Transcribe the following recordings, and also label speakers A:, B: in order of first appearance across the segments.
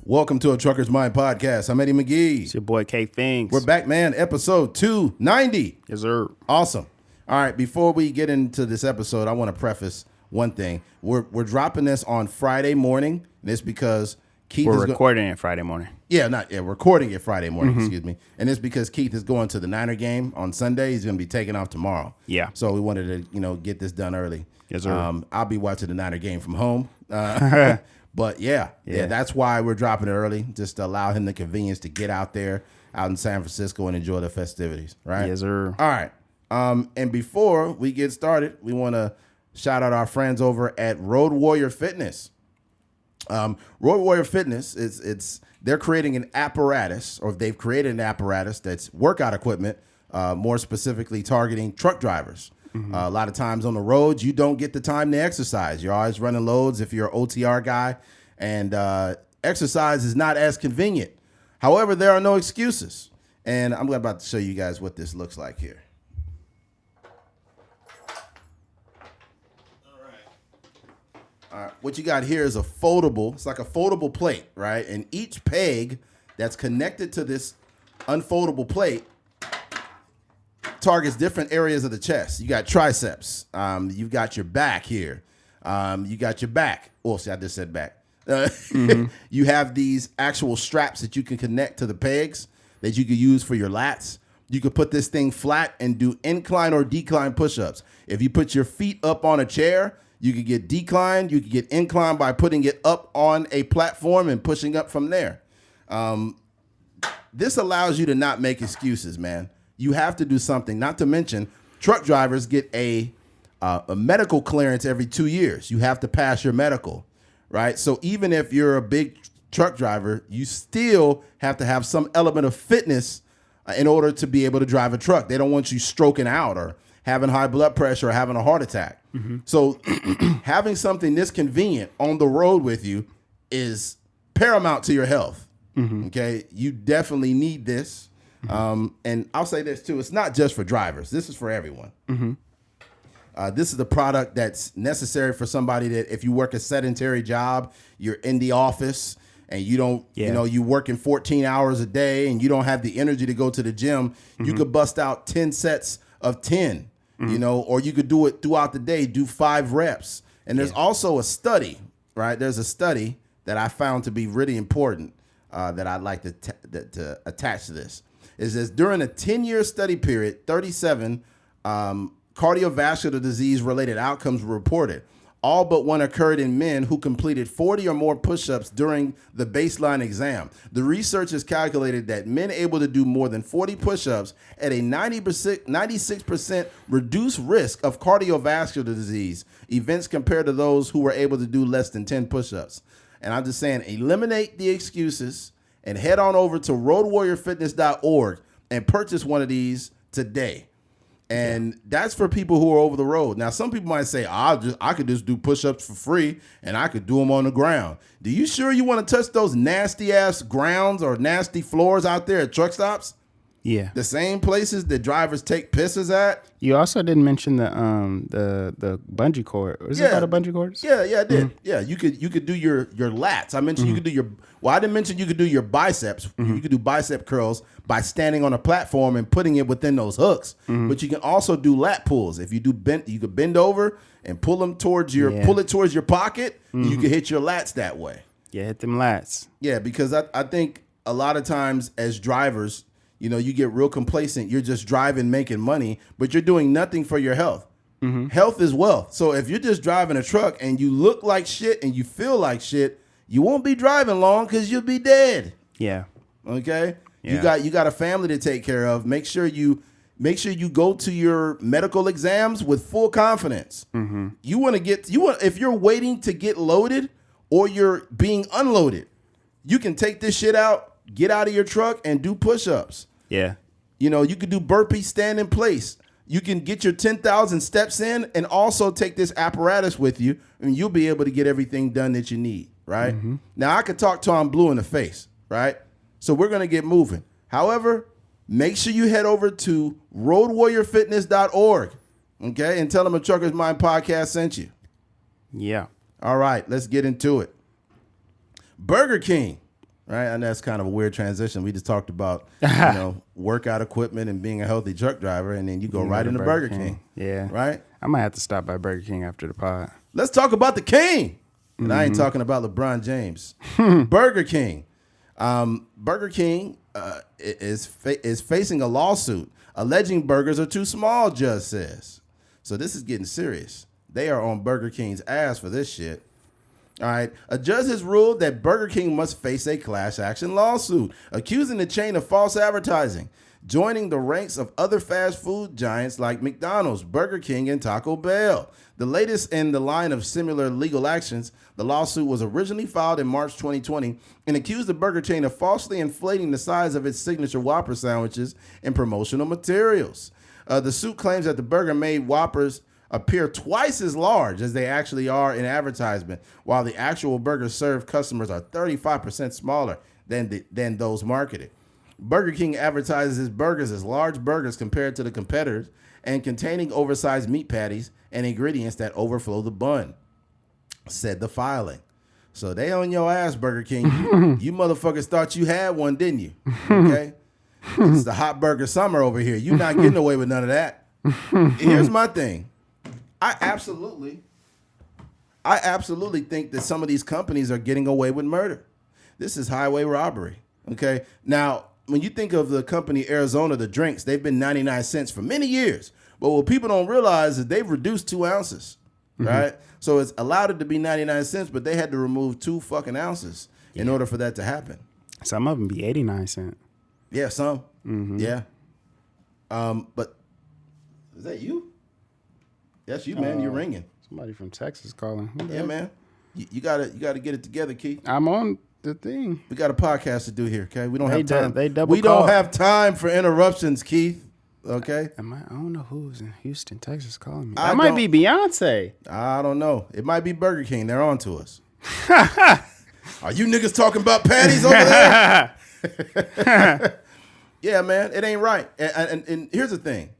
A: Welcome to a Trucker's Mind podcast. I'm Eddie McGee.
B: It's your boy K Fings.
A: We're back, man. Episode 290.
B: Yes, sir.
A: Awesome. All right. Before we get into this episode, I want to preface one thing. We're dropping this on Friday morning. And it's because Keith
B: We're recording it Friday morning.
A: Recording it Friday morning. Excuse me. And it's because Keith is going to the Niner game on Sunday. He's going to be taking off tomorrow.
B: Yeah.
A: So we wanted to, get this done early.
B: Yes, sir.
A: I'll be watching the Niner game from home. But yeah, that's why we're dropping it early, just to allow him the convenience to get out there, out in San Francisco, and enjoy the festivities, right?
B: Yes, sir.
A: All right. And before we get started, we want to shout out our friends over at Road Warrior Fitness. Road Warrior Fitness, they're creating an apparatus, or they've created an apparatus that's workout equipment, more specifically targeting truck drivers. A lot of times on the roads, you don't get the time to exercise. You're always running loads if you're an OTR guy, and exercise is not as convenient. However, there are no excuses. And I'm about to show you guys what this looks like here. All right. What you got here is it's like a foldable plate, right? And each peg that's connected to this unfoldable plate targets different areas of the chest. You got triceps. You've got your back here. You got your back. Oh, see, I just said back. You have these actual straps that you can connect to the pegs that you could use for your lats. You could put this thing flat and do incline or decline push-ups. If you put your feet up on a chair, you could get declined. You could get inclined by putting it up on a platform and pushing up from there. This allows you to not make excuses, man. You have to do something. Not to mention, truck drivers get a medical clearance every 2 years. You have to pass your medical, right? So even if you're a big truck driver, you still have to have some element of fitness in order to be able to drive a truck. They don't want you stroking out or having high blood pressure or having a heart attack. So having something this convenient on the road with you is paramount to your health. Okay, you definitely need this. And I'll say this too, it's not just for drivers. This is for everyone. This is the product that's necessary for somebody that if you work a sedentary job, you're in the office and you don't, you working 14 hours a day and you don't have the energy to go to the gym, you could bust out 10 sets of 10, or you could do it throughout the day, do 5 reps. And there's also a study, right? There's a study that I found to be really important that I'd like to attach to this. Is this during a 10-year study period, 37 cardiovascular disease-related outcomes were reported. All but one occurred in men who completed 40 or more push-ups during the baseline exam. The researchers calculated that men able to do more than 40 push-ups at a 96% reduced risk of cardiovascular disease events compared to those who were able to do less than 10 push-ups. And I'm just saying, eliminate the excuses and head on over to roadwarriorfitness.org and purchase one of these today. And that's for people who are over the road. Now, some people might say, I could just do push-ups for free and I could do them on the ground. Do you sure you want to touch those nasty ass grounds or nasty floors out there at truck stops?
B: Yeah.
A: The same places that drivers take pisses at?
B: You also didn't mention the bungee cord. Is it called a bungee cord?
A: Yeah, I did. Yeah, you could do your lats. I mentioned you could do I didn't mention you could do your biceps. You could do bicep curls by standing on a platform and putting it within those hooks. But you can also do lat pulls. If you do you could bend over and pull them towards pull it towards your pocket. You can hit your lats that way.
B: Yeah, hit them lats.
A: Yeah, because I think a lot of times as drivers, you get real complacent. You're just driving, making money, but you're doing nothing for your health. Health is wealth. So if you're just driving a truck and you look like shit and you feel like shit, you won't be driving long because you'll be dead. Yeah. Okay. Yeah. You got a family to take care of. Make sure you go to your medical exams with full confidence. If you're waiting to get loaded or you're being unloaded, you can take this shit out, get out of your truck and do push-ups. Yeah. You could do burpees, stand in place. You can get your 10,000 steps in and also take this apparatus with you and you'll be able to get everything done that you need, right? Now, I could talk Tom Blue in the face, right? So we're going to get moving. However, make sure you head over to roadwarriorfitness.org, okay, and tell them a Trucker's Mind podcast sent you. Yeah. All right, let's get into it. Burger King. right? And that's kind of a weird transition. We just talked about, workout equipment and being a healthy truck driver, and then you go right into Burger King.
B: Yeah.
A: Right?
B: I might have to stop by Burger King after the pod.
A: Let's talk about the King. And I ain't talking about LeBron James. Burger King. Burger King is facing a lawsuit alleging burgers are too small, judge says. So this is getting serious. They are on Burger King's ass for this shit. All right. A judge has ruled that Burger King must face a class action lawsuit accusing the chain of false advertising, joining the ranks of other fast food giants like McDonald's, Burger King, and Taco Bell. The latest in the line of similar legal actions, the lawsuit was originally filed in March 2020 and accused the burger chain of falsely inflating the size of its signature Whopper sandwiches and promotional materials. The suit claims that the burger made Whoppers appear twice as large as they actually are in advertisement, while the actual burgers served customers are 35% smaller than those marketed. Burger King advertises its burgers as large burgers compared to the competitors and containing oversized meat patties and ingredients that overflow the bun, said the filing. So they on your ass, Burger King. You motherfuckers thought you had one, didn't you? Okay? It's the hot burger summer over here. You're not getting away with none of that. Here's my thing. I absolutely think that some of these companies are getting away with murder. This is highway robbery. Okay? Now, when you think of the company Arizona, the drinks, they've been 99 cents for many years. But what people don't realize is they've reduced 2 ounces, right? So it's allowed it to be 99 cents, but they had to remove 2 fucking ounces in order for that to happen.
B: Some of them be 89 cents.
A: Yeah, some. Yeah. But is that you? That's you, man. You're ringing.
B: Somebody from Texas calling.
A: Yeah, man. You gotta get it together, Keith.
B: I'm on the thing.
A: We got a podcast to do here, okay? We don't have time.
B: We
A: don't have time for interruptions, Keith. Okay.
B: I don't know who's in Houston, Texas calling me. That might be Beyonce.
A: I don't know. It might be Burger King. They're on to us. Are you niggas talking about patties over there? Yeah, man. It ain't right. And here's the thing.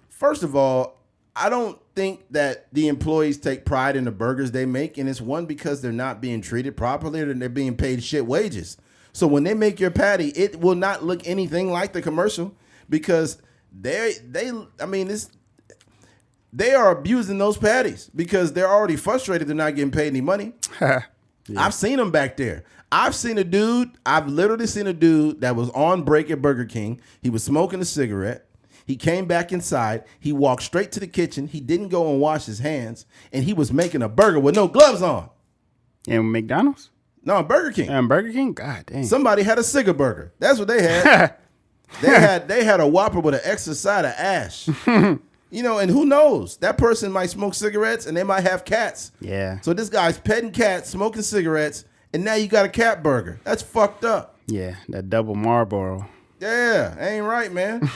A: First of all, I don't think that the employees take pride in the burgers they make. And it's one, because they're not being treated properly and they're being paid shit wages. So when they make your patty, it will not look anything like the commercial, because they are abusing those patties because they're already frustrated they're not getting paid any money. Yeah. I've seen them back there. I've literally seen a dude that was on break at Burger King. He was smoking a cigarette. He came back inside. He walked straight to the kitchen. He didn't go and wash his hands, and he was making a burger with no gloves on.
B: And McDonald's?
A: No, Burger King.
B: And Burger King? God damn.
A: Somebody had a cigar burger. That's what they had. They had a Whopper with an extra side of ash. And who knows? That person might smoke cigarettes and they might have cats. Yeah. So this guy's petting cats, smoking cigarettes, and now you got a cat burger. That's fucked up.
B: Yeah, that double Marlboro.
A: Yeah, ain't right, man.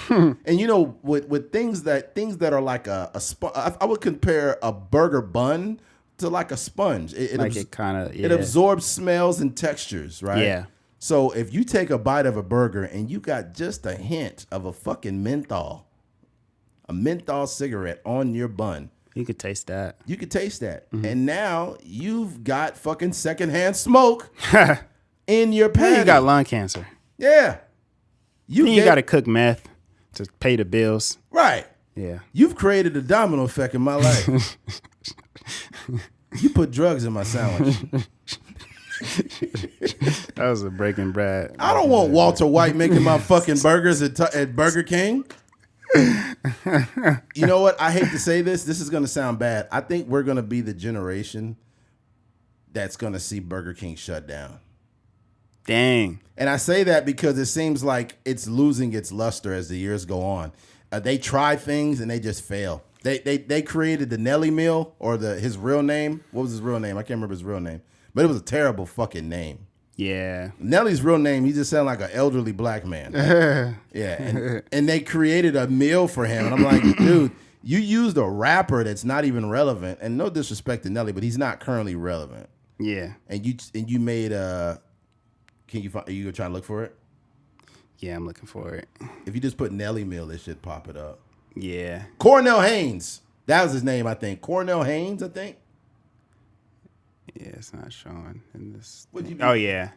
A: And with things that are like a sponge, I would compare a burger bun to like a sponge. It absorbs smells and textures, right? Yeah. So if you take a bite of a burger and you got just a hint of a fucking menthol cigarette on your bun,
B: you could taste that.
A: Mm-hmm. And now you've got fucking secondhand smoke in your patty.
B: You got lung cancer.
A: Yeah.
B: You got to cook meth to pay the bills.
A: Right.
B: Yeah.
A: You've created a domino effect in my life. You put drugs in my sandwich.
B: That was a Breaking Bad.
A: I don't want Walter White making my fucking burgers at Burger King. You know what? I hate to say this. This is going to sound bad. I think we're going to be the generation that's going to see Burger King shut down.
B: Dang.
A: And I say that because it seems like it's losing its luster as the years go on. They try things and they just fail. They created the Nelly meal, or his real name. What was his real name? I can't remember his real name. But it was a terrible fucking name. Yeah. Nelly's real name, he just sounded like an elderly black man. Yeah. And they created a meal for him. And I'm like, dude, you used a rapper that's not even relevant. And no disrespect to Nelly, but he's not currently relevant. Yeah. And you made are you gonna try to look for it?
B: Yeah, I'm looking for it.
A: If you just put Nelly meal, it should pop it up.
B: Yeah.
A: Cornell Haynes. That was his name, I think. Cornell Haynes, I think.
B: Yeah, it's not showing in this.
A: Oh,
B: yeah.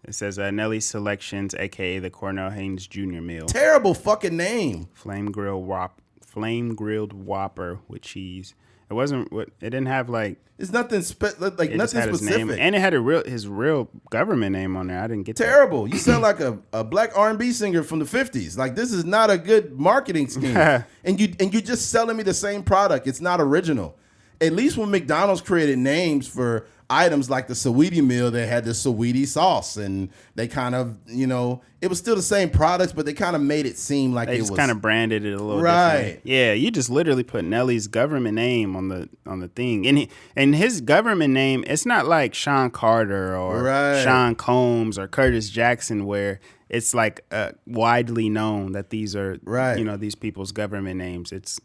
B: It says Nelly's Selections, aka the Cornell Haynes Jr. meal.
A: Terrible fucking name.
B: Flame grilled whopper with cheese. It wasn't what it didn't have like.
A: It's nothing
B: It
A: nothing
B: had his name,
A: specific.
B: and it had his real government name on there. I didn't get
A: Terrible. You sound like a black R&B singer from the 50s. Like, this is not a good marketing scheme. and you just selling me the same product. It's not original. At least when McDonald's created names for items like the Saweetie meal, they had the Saweetie sauce, and they kind of, it was still the same products, but they kind of made it seem like
B: They
A: it
B: just
A: was
B: kind of branded it a little
A: right.
B: different. Yeah, you just literally put Nelly's government name on the thing, and his government name. It's not like Sean Carter or
A: right.
B: Sean Combs or Curtis Jackson, where it's like widely known that these are
A: right.
B: These people's government names. It's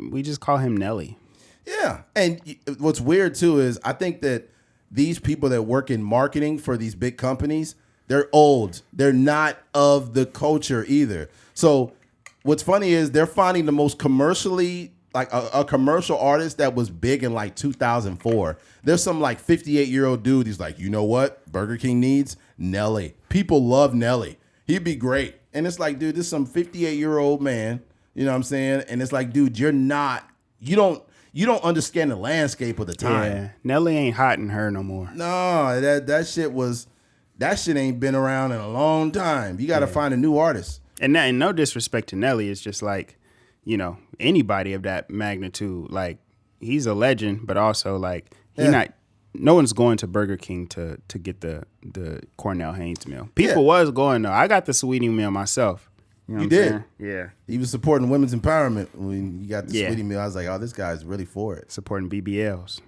B: we just call him Nelly.
A: Yeah, and what's weird too is I think that these people that work in marketing for these big companies, they're old. They're not of the culture either. So what's funny is they're finding the most commercially, like a commercial artist that was big in like 2004. There's some like 58-year-old dude. He's like, you know what Burger King needs? Nelly. People love Nelly. He'd be great. And it's like, dude, this is some 58-year-old man. You know what I'm saying? And it's like, dude, you don't understand the landscape of the time.
B: Yeah, Nelly ain't hot in her no more.
A: No, that shit ain't been around in a long time. You got to find a new artist.
B: And no disrespect to Nelly, it's just like, anybody of that magnitude, like he's a legend, but also like no one's going to Burger King to get the Cornell Haynes meal. People was going though. I got the Saweetie meal myself.
A: You did?
B: Saying? Yeah.
A: He was supporting women's empowerment when you got the Saweetie meal. I was like, oh, this guy's really for it.
B: Supporting BBLs.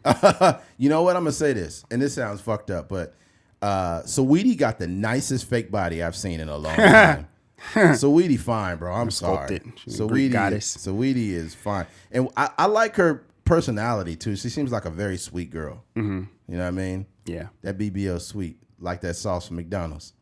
A: You know what? I'm going to say this, and this sounds fucked up, but Saweetie got the nicest fake body I've seen in a long time. Saweetie fine, bro. I'm sorry. Saweetie is fine. And I like her personality, too. She seems like a very sweet girl. Mm-hmm. You know what I mean?
B: Yeah.
A: That BBL sweet, like that sauce from McDonald's.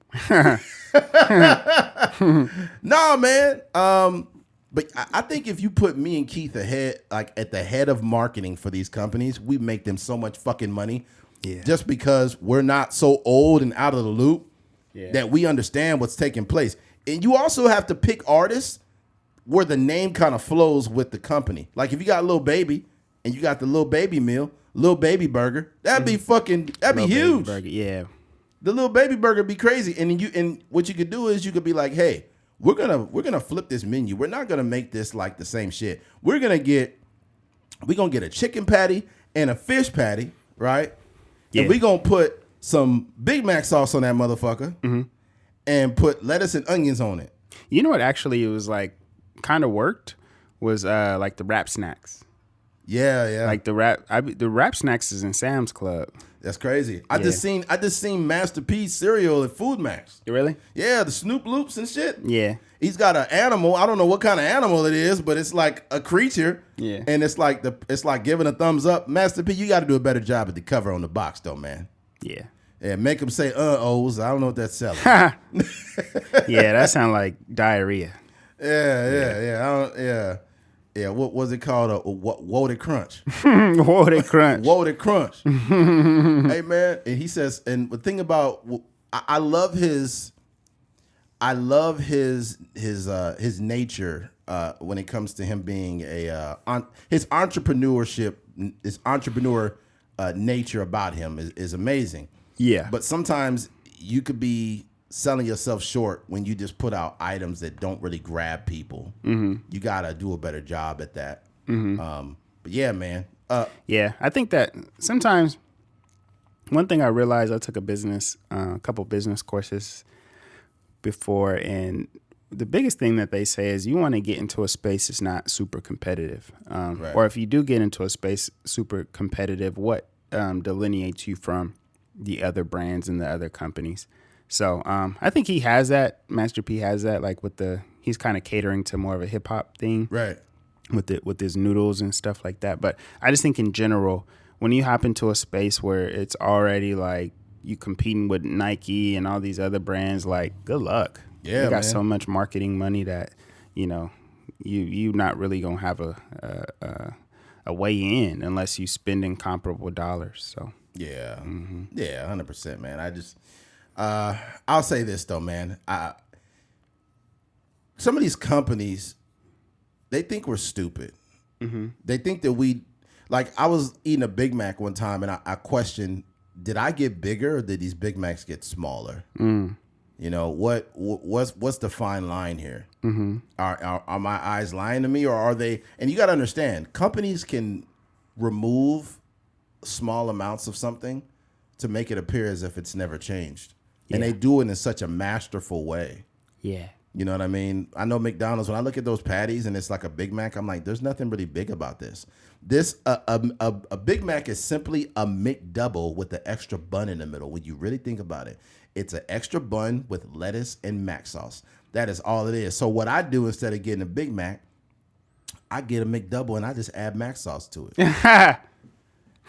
A: No, man. But I think if you put me and Keith at the head of marketing for these companies, we make them so much fucking money. Yeah. Just because we're not so old and out of the loop that we understand what's taking place. And you also have to pick artists where the name kind of flows with the company. Like if you got Lil Baby and you got the Lil Baby meal, Lil Baby burger, that'd be huge.
B: Burger, yeah.
A: The Little Baby burger be crazy, and what you could do is you could be like, hey, we're gonna flip this menu. We're not gonna make this like the same shit. We're gonna get a chicken patty and a fish patty, right? Yeah. And we're gonna put some Big Mac sauce on that motherfucker, and put lettuce and onions on it.
B: You know what? Actually, it was like kind of worked was like the wrap snacks.
A: Yeah.
B: Like the wrap snacks is in Sam's Club.
A: That's crazy. I just seen Master P's cereal at Food Max.
B: Really?
A: Yeah, the Snoop Loops and shit.
B: Yeah.
A: He's got an animal. I don't know what kind of animal it is, but it's like a creature.
B: Yeah.
A: And it's like giving a thumbs up. Master P, you got to do a better job at the cover on the box, though, man.
B: Yeah.
A: Yeah, make them say ohs. I don't know what that's selling.
B: Yeah, that sounds like diarrhea.
A: Yeah, what was it called? Woated Crunch.
B: Woated Crunch.
A: Woated Crunch. Hey, man. And he says, and the thing about, I love his nature when it comes to him being his entrepreneur nature about him is amazing.
B: Yeah.
A: But sometimes you could be selling yourself short when you just put out items that don't really grab people. Mm-hmm. You got to do a better job at that. Mm-hmm. But yeah, man.
B: Yeah, I think that sometimes one thing I realized, I took a couple business courses before, and the biggest thing that they say is you want to get into a space that's not super competitive. Right. Or if you do get into a space super competitive, what delineates you from the other brands and the other companies? So I think he has that. Master P has that, like he's kind of catering to more of a hip hop thing,
A: right?
B: With his noodles and stuff like that. But I just think in general, when you hop into a space where it's already like you competing with Nike and all these other brands, like good luck. Yeah, you got so much marketing money that you not really gonna have a way in unless you spending comparable dollars. So
A: yeah, 100%, man. I'll say this though, man. Some of these companies, they think we're stupid. They think that I was eating a Big Mac one time and I questioned, did I get bigger or did these Big Macs get smaller? You know, what's the fine line here? Are my eyes lying to me, or are they? And you got to understand, companies can remove small amounts of something to make it appear as if it's never changed. And they do it in such a masterful way.
B: Yeah.
A: You know what I mean? I know McDonald's, when I look at those patties and it's like a Big Mac, I'm like, there's nothing really big about this. A Big Mac is simply a McDouble with the extra bun in the middle. When you really think about it, it's an extra bun with lettuce and mac sauce. That is all it is. So what I do instead of getting a Big Mac, I get a McDouble and I just add mac sauce to it.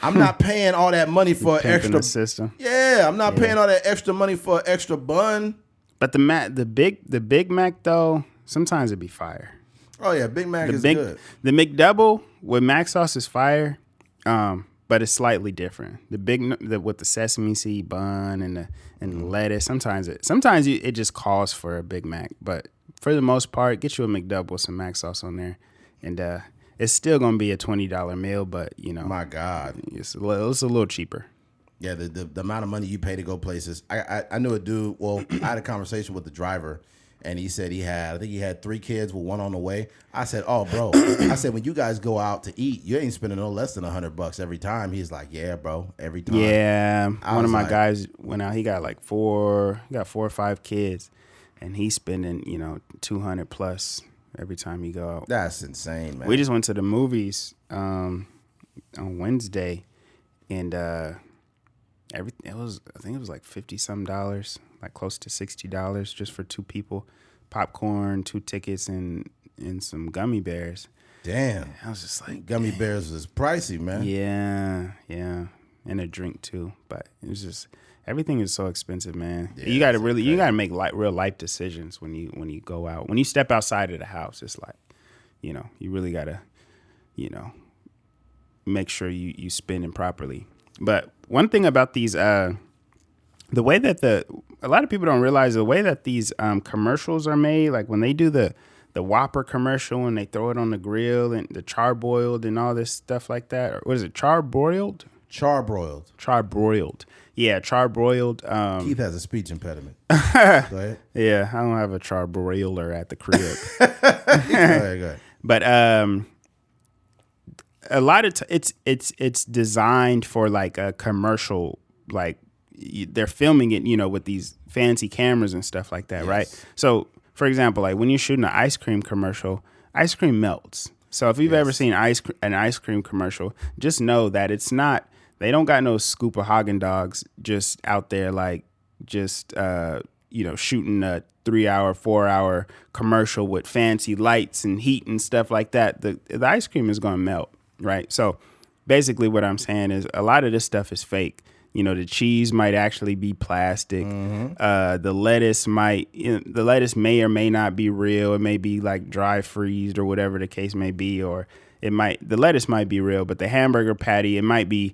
A: I'm not paying all that money for an extra
B: system.
A: Yeah, I'm not paying all that extra money for an extra bun.
B: But the Big Mac though, sometimes it'd be fire.
A: Oh yeah, Big Mac is good.
B: The McDouble with mac sauce is fire, but it's slightly different. With the sesame seed bun and the lettuce. Sometimes it just calls for a Big Mac, but for the most part, get you a McDouble with some mac sauce on there, and it's still gonna be a $20 meal. But you know,
A: my God,
B: it's a little cheaper.
A: Yeah, the amount of money you pay to go places. I knew a dude. Well, I had a conversation with the driver, and he said I think he had 3 kids with one on the way. I said, "Oh, bro," I said, "when you guys go out to eat, you ain't spending no less than $100 every time." He's like, "Yeah, bro, every time."
B: Yeah, one of my guys went out. He got like 4 or 5 kids, and he's spending $200 plus every time you go out.
A: That's insane, man.
B: We just went to the movies on Wednesday, and I think it was like $50-some, like close to $60 just for 2 people, popcorn, 2 tickets, and some gummy bears.
A: Damn,
B: I was just like,
A: gummy bears is pricey, man.
B: Yeah, and a drink too. But it was just, everything is so expensive, man.
A: Yeah,
B: you gotta make real life decisions when you go out. When you step outside of the house, it's like, you really gotta, make sure you spending properly. But one thing about these, the way that a lot of people don't realize the way that these commercials are made, like when they do the Whopper commercial and they throw it on the grill and the charbroiled and all this stuff like that. Or what is it, charbroiled? Charbroiled. Yeah, charbroiled.
A: Keith has a speech impediment. Go ahead.
B: Yeah, I don't have a charbroiler at the crib.
A: Go ahead.
B: But a lot of it's designed for like a commercial, like they're filming it, with these fancy cameras and stuff like that, yes. Right? So, for example, like when you're shooting an ice cream commercial, ice cream melts. So if you've ever seen an ice cream commercial, just know that it's not. They don't got no scoop of Haagen-Dazs just out there like just shooting a 3-hour, 4-hour commercial with fancy lights and heat and stuff like that. The ice cream is going to melt. Right. So basically what I'm saying is a lot of this stuff is fake. The cheese might actually be plastic. Mm-hmm. The lettuce may or may not be real. It may be like dry freezed or whatever the case may be, or the lettuce might be real, but the hamburger patty, it might be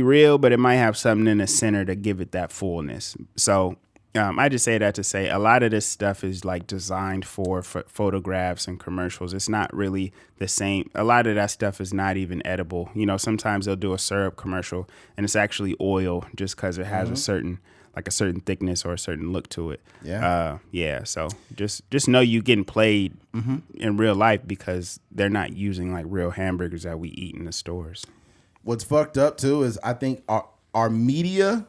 B: real, but it might have something in the center to give it that fullness. So I just say that to say a lot of this stuff is like designed for photographs and commercials. It's not really the same. A lot of that stuff is not even edible. Sometimes they'll do a syrup commercial and it's actually oil just because it has a certain thickness or a certain look to it. Yeah. So just know you getting played in real life because they're not using like real hamburgers that we eat in the stores.
A: What's fucked up too is I think our media.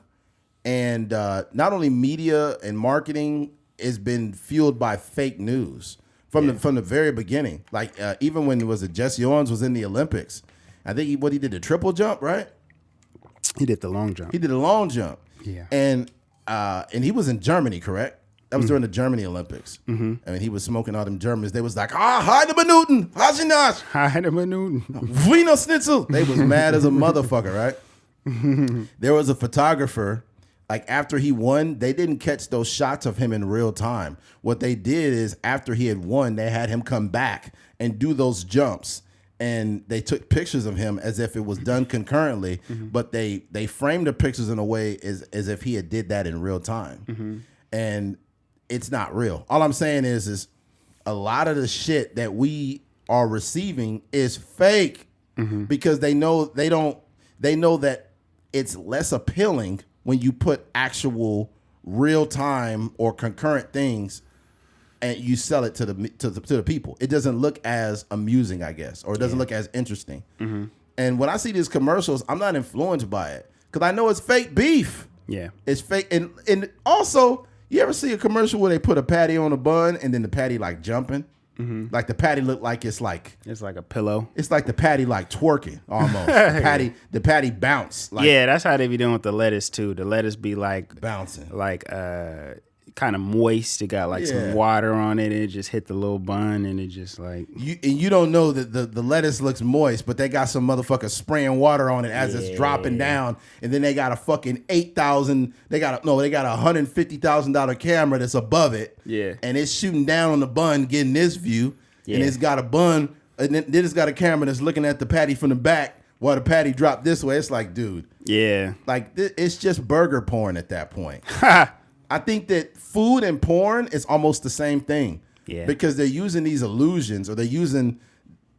A: And not only media and marketing has been fueled by fake news from the very beginning. Like even when Jesse Owens was in the Olympics, I think he did the triple jump, right?
B: He did the long jump.
A: Yeah. And he was in Germany, correct? That was during the Germany Olympics. Mm-hmm. I mean, he was smoking all them Germans. They was like, Heide Minuten, Hajinash,
B: Heide Minuten,
A: Wiener Schnitzel. They was mad as a motherfucker, right? There was a photographer. Like after he won, they didn't catch those shots of him in real time. What they did is after he had won, they had him come back and do those jumps. and they took pictures of him as if it was done concurrently, but they framed the pictures in a way as if he had did that in real time. And it's not real. All I'm saying is a lot of the shit that we are receiving is fake because they know that it's less appealing when you put actual real time or concurrent things and you sell it to the people. It doesn't look as amusing, I guess, or it doesn't look as interesting. And when I see these commercials, I'm not influenced by it because I know it's fake beef.
B: Yeah,
A: it's fake. And also, you ever see a commercial where they put a patty on a bun and then the patty like jumping? Like the patty look like it's like
B: a pillow.
A: It's like the patty like twerking almost. The patty bounce. Like,
B: yeah, that's how they be doing with the lettuce too. The lettuce be like
A: bouncing,
B: like kind of moist. It got like some water on it, and it just hit the little bun, and it just like
A: you don't know that the lettuce looks moist, but they got some motherfucker spraying water on it as it's dropping down, and then they got a fucking $8,000. They got a $150,000 camera that's above it, and it's shooting down on the bun, getting this view, and it's got a bun, and then it's got a camera that's looking at the patty from the back while the patty dropped this way. It's like, dude, like it's just burger porn at that point. I think that food and porn is almost the same thing. Yeah. Because they're using these illusions or they're using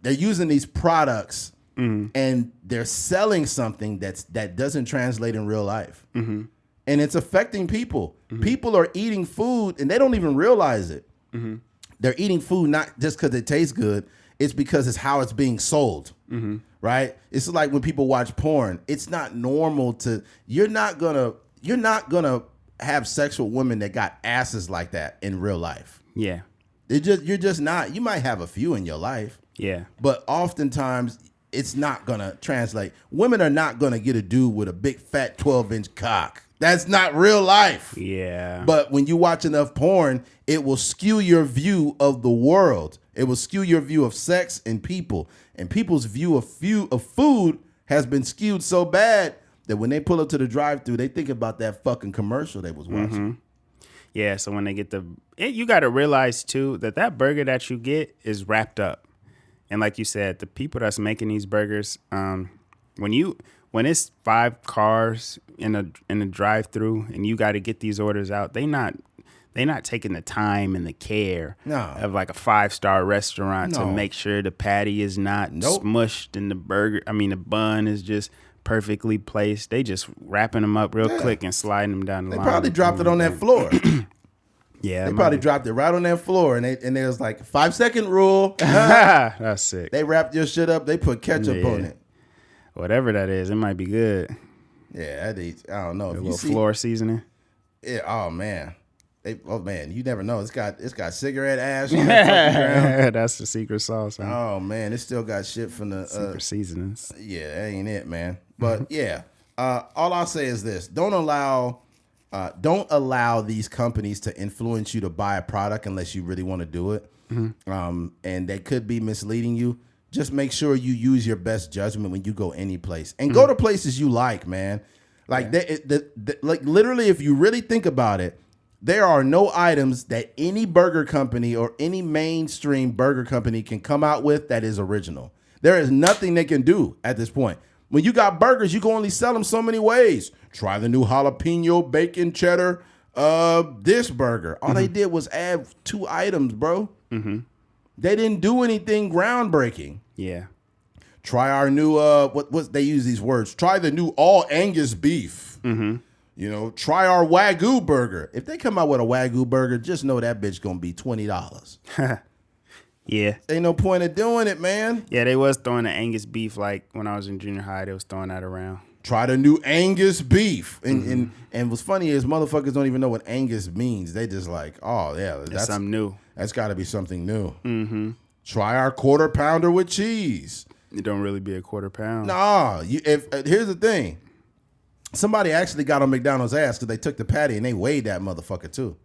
A: these products and they're selling something that doesn't translate in real life. And it's affecting people. People are eating food and they don't even realize it. They're eating food not just because it tastes good. It's because it's how it's being sold. Right? It's like when people watch porn. It's not normal to you're not gonna have sex with women that got asses like that in real life. Yeah. You're just not. You might have a few in your life. Yeah. But oftentimes it's not gonna translate. Women are not gonna get a dude with a big fat 12-inch cock. That's not real life. Yeah. But when you watch enough porn, it will skew your view of the world. It will skew your view of sex and people. And people's view of food has been skewed so bad that when they pull up to the drive-thru, they think about that fucking commercial they was watching.
B: Yeah, so when they get you got to realize, too, that burger that you get is wrapped up. And like you said, the people that's making these burgers, when it's 5 cars in a drive-thru and you got to get these orders out, they not taking the time and the care of like a 5-star restaurant to make sure the patty is not smushed and the bun is just perfectly placed. They just wrapping them up real quick and sliding them down the line.
A: They probably dropped it on that floor. They probably dropped it right on that floor, and there was like 5-second rule.
B: That's sick.
A: They wrapped your shit up. They put ketchup on it.
B: Whatever that is, it might be good.
A: Yeah, I don't know.
B: A little floor seasoning.
A: Yeah. Oh man. You never know. It's got cigarette ash on the
B: That's the secret sauce. Man.
A: Oh man, it still got shit from the
B: secret seasonings.
A: Yeah, that ain't it, man. But yeah, all I'll say is this: don't allow these companies to influence you to buy a product unless you really want to do it. And they could be misleading you. Just make sure you use your best judgment when you go any place, and go to places you like, man. Like like literally, if you really think about it. There are no items that any burger company or any mainstream burger company can come out with that is original. There is nothing they can do at this point. When you got burgers, you can only sell them so many ways. Try the new jalapeno bacon cheddar this burger. All they did was add 2 items, bro. They didn't do anything groundbreaking. Yeah. Try our new what they use these words. Try the new all Angus beef. Try our Wagyu burger. If they come out with a Wagyu burger, just know that bitch gonna be $20. Yeah. Ain't no point of doing it, man.
B: Yeah, they was throwing the Angus beef like when I was in junior high. They was throwing that around.
A: Try the new Angus beef. And what's funny is motherfuckers don't even know what Angus means. They just like, oh yeah,
B: that's something new.
A: That's got to be something new. Try our quarter pounder with cheese.
B: It don't really be a quarter pound.
A: Nah. Here's the thing. Somebody actually got on McDonald's ass because they took the patty and they weighed that motherfucker too.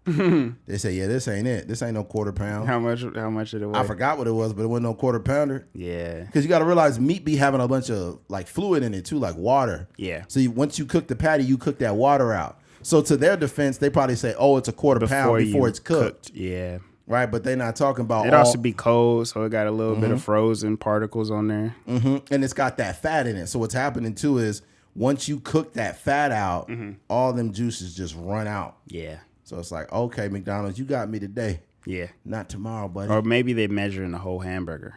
A: They say, yeah, this ain't it. This ain't no quarter pound.
B: How much did it weigh?
A: I forgot what it was, but it wasn't no quarter pounder. Yeah. Because you got to realize meat be having a bunch of like fluid in it too, like water. Yeah. So once you cook the patty, you cook that water out. So to their defense, they probably say, oh, it's a quarter pound before it's cooked. Yeah. right? But they're not talking about
B: It also be cold, so it got a little bit of frozen particles on there.
A: And it's got that fat in it. So what's happening too is once you cook that fat out, all them juices just run out.
B: Yeah. So
A: it's like, okay, McDonald's, you got me today.
B: Yeah.
A: Not tomorrow, buddy.
B: Or maybe they're measuring the whole hamburger.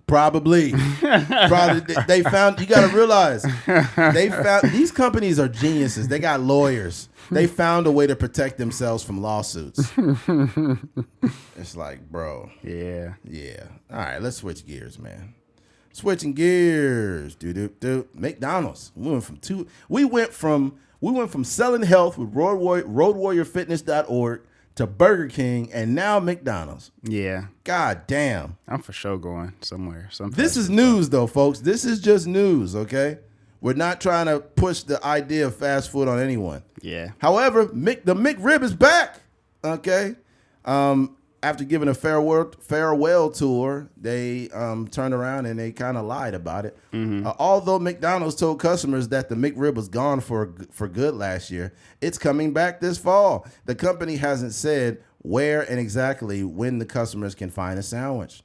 A: Probably. They found, you got to realize, these companies are geniuses. They got lawyers. They found a way to protect themselves from lawsuits. It's like, bro.
B: Yeah.
A: Yeah. All right, let's switch gears, man. Switching gears. McDonald's. We went from selling health with roadwarriorfitness.org to Burger King, and now McDonald's.
B: Yeah.
A: God damn.
B: I'm for sure going somewhere.
A: This is news, though, folks. This is just news, okay? We're not trying to push the idea of fast food on anyone.
B: Yeah.
A: However, the McRib is back, okay? After giving a farewell tour, they turned around and they kind of lied about it. Although McDonald's told customers that the McRib was gone for good last year, it's coming back this fall. The company hasn't said where and exactly when the customers can find a sandwich.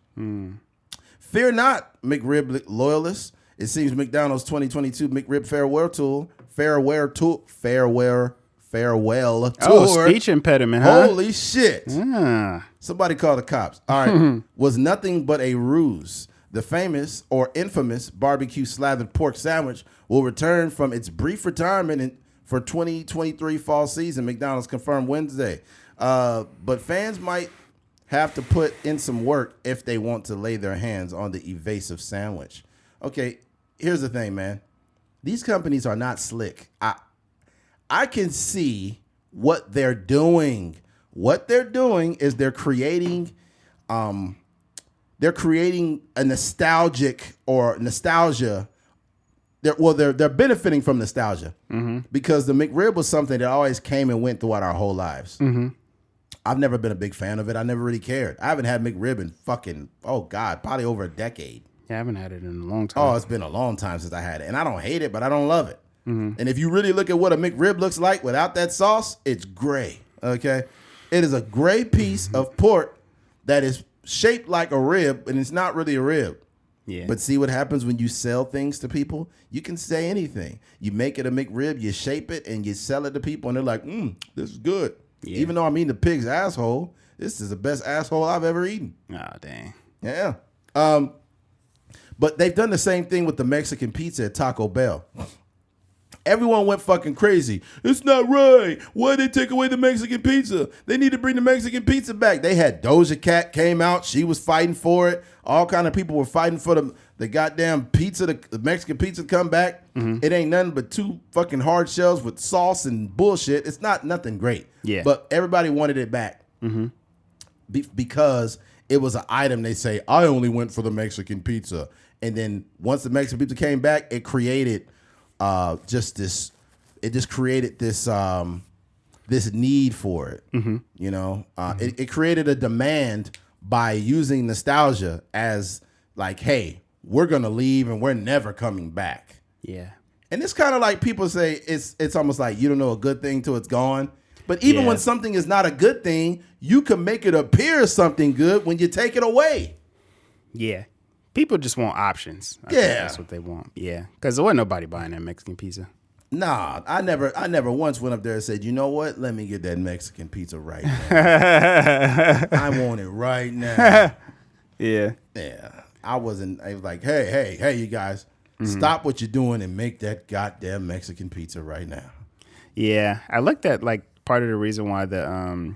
A: Fear not, McRib loyalists. It seems McDonald's 2022 McRib farewell tour.
B: Oh, speech impediment, huh?
A: Holy shit.
B: Yeah.
A: Somebody call the cops. All right. Was nothing but a ruse. The famous or infamous barbecue slathered pork sandwich will return from its brief retirement for 2023 fall season, McDonald's confirmed Wednesday. But fans might have to put in some work if they want to lay their hands on the evasive sandwich. Okay, here's the thing, man. These companies are not slick. I can see what they're doing. What they're doing is they're creating a nostalgia. They're benefiting from nostalgia because the McRib was something that always came and went throughout our whole lives. I've never been a big fan of it. I never really cared. I haven't had McRib in probably over a decade.
B: Yeah, I haven't had it in a long time.
A: Oh, it's been a long time since I had it. And I don't hate it, but I don't love it. And if you really look at what a McRib looks like without that sauce, it's gray, okay? It is a gray piece of pork that is shaped like a rib, and it's not really a rib.
B: Yeah.
A: But see what happens when you sell things to people? You can say anything. You make it a McRib, you shape it, and you sell it to people, and they're like, this is good. Yeah. Even though I'm eating the pig's asshole, this is the best asshole I've ever eaten.
B: Oh, dang.
A: Yeah. But they've done the same thing with the Mexican pizza at Taco Bell. Everyone went fucking crazy. It's not right. Why did they take away the Mexican pizza? They need to bring the Mexican pizza back. They had Doja Cat came out. She was fighting for it. All kind of people were fighting for the goddamn pizza, the Mexican pizza to come back. It ain't nothing but two fucking hard shells with sauce and bullshit. It's not nothing great.
B: Yeah.
A: But everybody wanted it back because it was an item. They say, I only went for the Mexican pizza. And then once the Mexican pizza came back, it created this need for it. You know, it created a demand by using nostalgia as like, hey, we're gonna leave and we're never coming back.
B: Yeah.
A: And it's kind of like people say it's almost like you don't know a good thing till it's gone. But even when something is not a good thing, you can make it appear something good when you take it away.
B: Yeah. People just want options. I think that's what they want. Yeah. Because there wasn't nobody buying that Mexican pizza.
A: Nah, I never once went up there and said, you know what? Let me get that Mexican pizza right now. I want it right now.
B: Yeah.
A: Yeah. I was like, hey, you guys, stop what you're doing and make that goddamn Mexican pizza right now. Yeah.
B: I looked at like part of the reason why the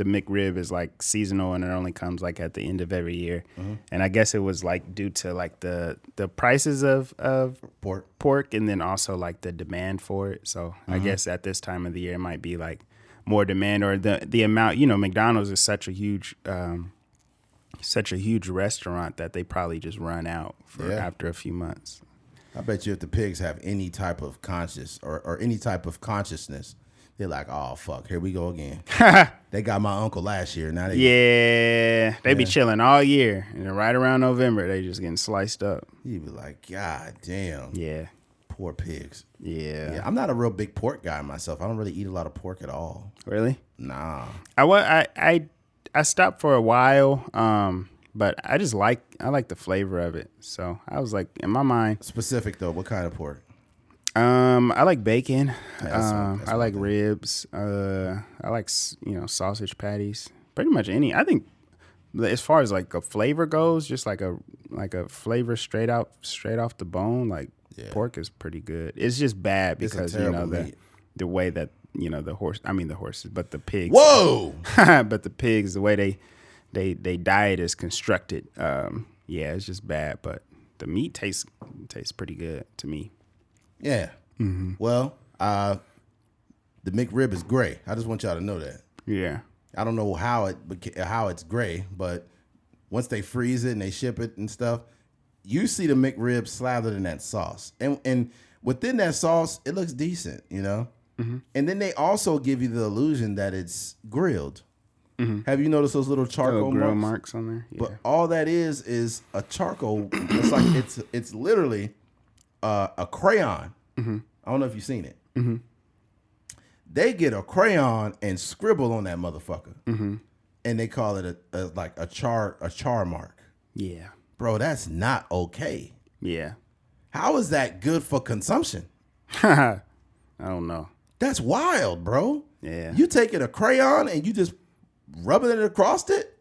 B: McRib is like seasonal and it only comes like at the end of every year. And I guess it was like due to like the prices of pork and then also like the demand for it. So I guess at this time of the year it might be like more demand or the amount, you know, McDonald's is such a huge restaurant that they probably just run out after a few months.
A: I bet you if the pigs have any type of conscious or any type of consciousness, they're like, oh, fuck, here we go again. They got my uncle last year. Now
B: they be chilling all year. And then right around November, they just getting sliced up.
A: You'd be like, God damn.
B: Yeah.
A: Poor pigs.
B: Yeah.
A: I'm not a real big pork guy myself. I don't really eat a lot of pork at all.
B: Really?
A: Nah.
B: I I stopped for a while, but I like the flavor of it. So I was like, in my mind,
A: Specific though, what kind of pork?
B: I like bacon.
A: That's
B: I like ribs. I like sausage patties. Pretty much any. I think as far as like a flavor goes, just like a flavor straight off the bone, like pork is pretty good. It's just bad because the way that the horses, but the pigs.
A: Whoa!
B: But the pigs, the way they diet is constructed. It's just bad. But the meat tastes pretty good to me.
A: Yeah. Mm-hmm. Well, the McRib is gray. I just want y'all to know that.
B: Yeah.
A: I don't know how it's gray, but once they freeze it and they ship it and stuff, you see the McRib slathered in that sauce, and within that sauce, it looks decent, you know. Mm-hmm. And then they also give you the illusion that it's grilled. Mm-hmm. Have you noticed those little charcoal
B: grill marks on there? Yeah.
A: But all that is a charcoal. It's like it's literally a crayon. Mm-hmm. I don't know if you've seen it. Mm-hmm. They get a crayon and scribble on that motherfucker, mm-hmm. and they call it a char mark.
B: Yeah,
A: bro, that's not okay.
B: Yeah,
A: how is that good for consumption?
B: I don't know.
A: That's wild, bro.
B: Yeah,
A: you taking a crayon and you just rubbing it across it,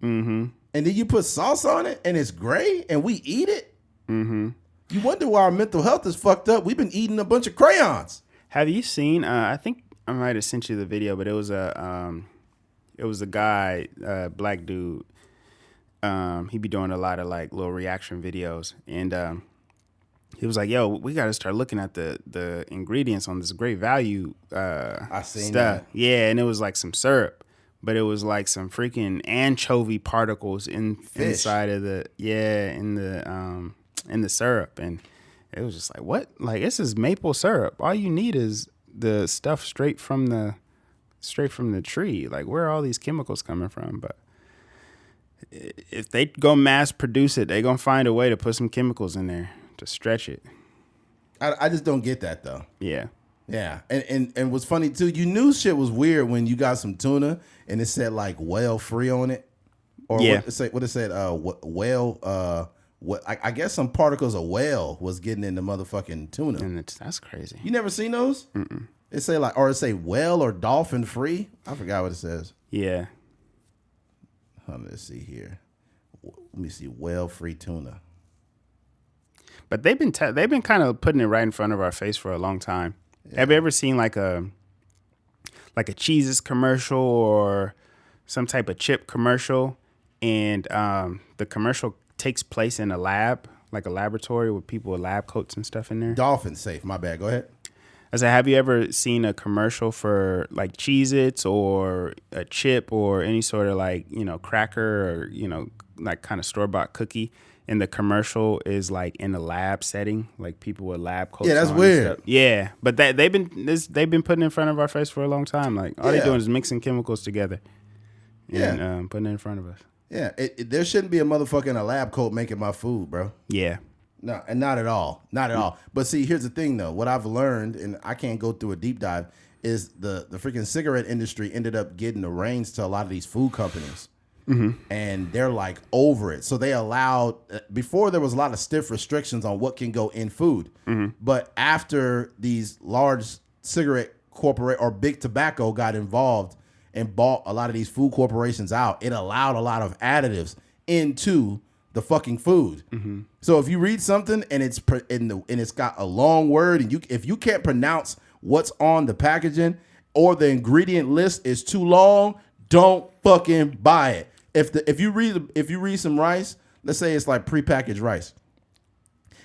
B: mm-hmm.
A: and then you put sauce on it and it's gray and we eat it.
B: Mm-hmm.
A: You wonder why our mental health is fucked up. We've been eating a bunch of crayons.
B: Have you seen? I think I might have sent you the video, but it was a guy, black dude. He be doing a lot of like little reaction videos, and he was like, "Yo, we got to start looking at the ingredients on this Great Value
A: I seen
B: stuff."
A: that.
B: Yeah, and it was like some syrup, but it was like some freaking anchovy particles inside of in the syrup, and it was just like, what? Like, this is maple syrup. All you need is the stuff straight from the tree. Like, where are all these chemicals coming from? But if they go mass produce it, they gonna find a way to put some chemicals in there to stretch it.
A: I just don't get that though.
B: Yeah.
A: Yeah, and what's funny too, you knew shit was weird when you got some tuna and it said like whale free on it, or what it said whale. I guess some particles of whale was getting in the motherfucking tuna.
B: And that's crazy.
A: You never seen those? Mm-mm. It say whale or dolphin free. I forgot what it says.
B: Yeah.
A: Let's see here. Let me see, whale free tuna.
B: But they've been kind of putting it right in front of our face for a long time. Yeah. Have you ever seen like a Cheez-Its commercial or some type of chip commercial, and the commercial takes place in a lab, like a laboratory with people with lab coats and stuff in there?
A: Dolphin safe. My bad. Go ahead.
B: I said, have you ever seen a commercial for like Cheez-Its or a chip or any sort of like, cracker or, like kind of store-bought cookie, and the commercial is like in a lab setting, like people with lab coats?
A: Yeah, that's weird.
B: Yeah, but they've been putting it in front of our face for a long time. Like all they're doing is mixing chemicals together and putting it in front of us.
A: Yeah, there shouldn't be a motherfucker in a lab coat making my food, bro.
B: Yeah.
A: No, and not at all. Not at all. But see, here's the thing, though. What I've learned, and I can't go through a deep dive, is the freaking cigarette industry ended up getting the reins to a lot of these food companies. Mm-hmm. And they're like over it. So they allowed, before there was a lot of stiff restrictions on what can go in food. Mm-hmm. But after these large cigarette corporate or big tobacco got involved and bought a lot of these food corporations out, it allowed a lot of additives into the fucking food. Mm-hmm. So if you read something and it's got a long word, and if you can't pronounce what's on the packaging, or the ingredient list is too long, don't fucking buy it. If you read some rice, let's say it's like prepackaged rice.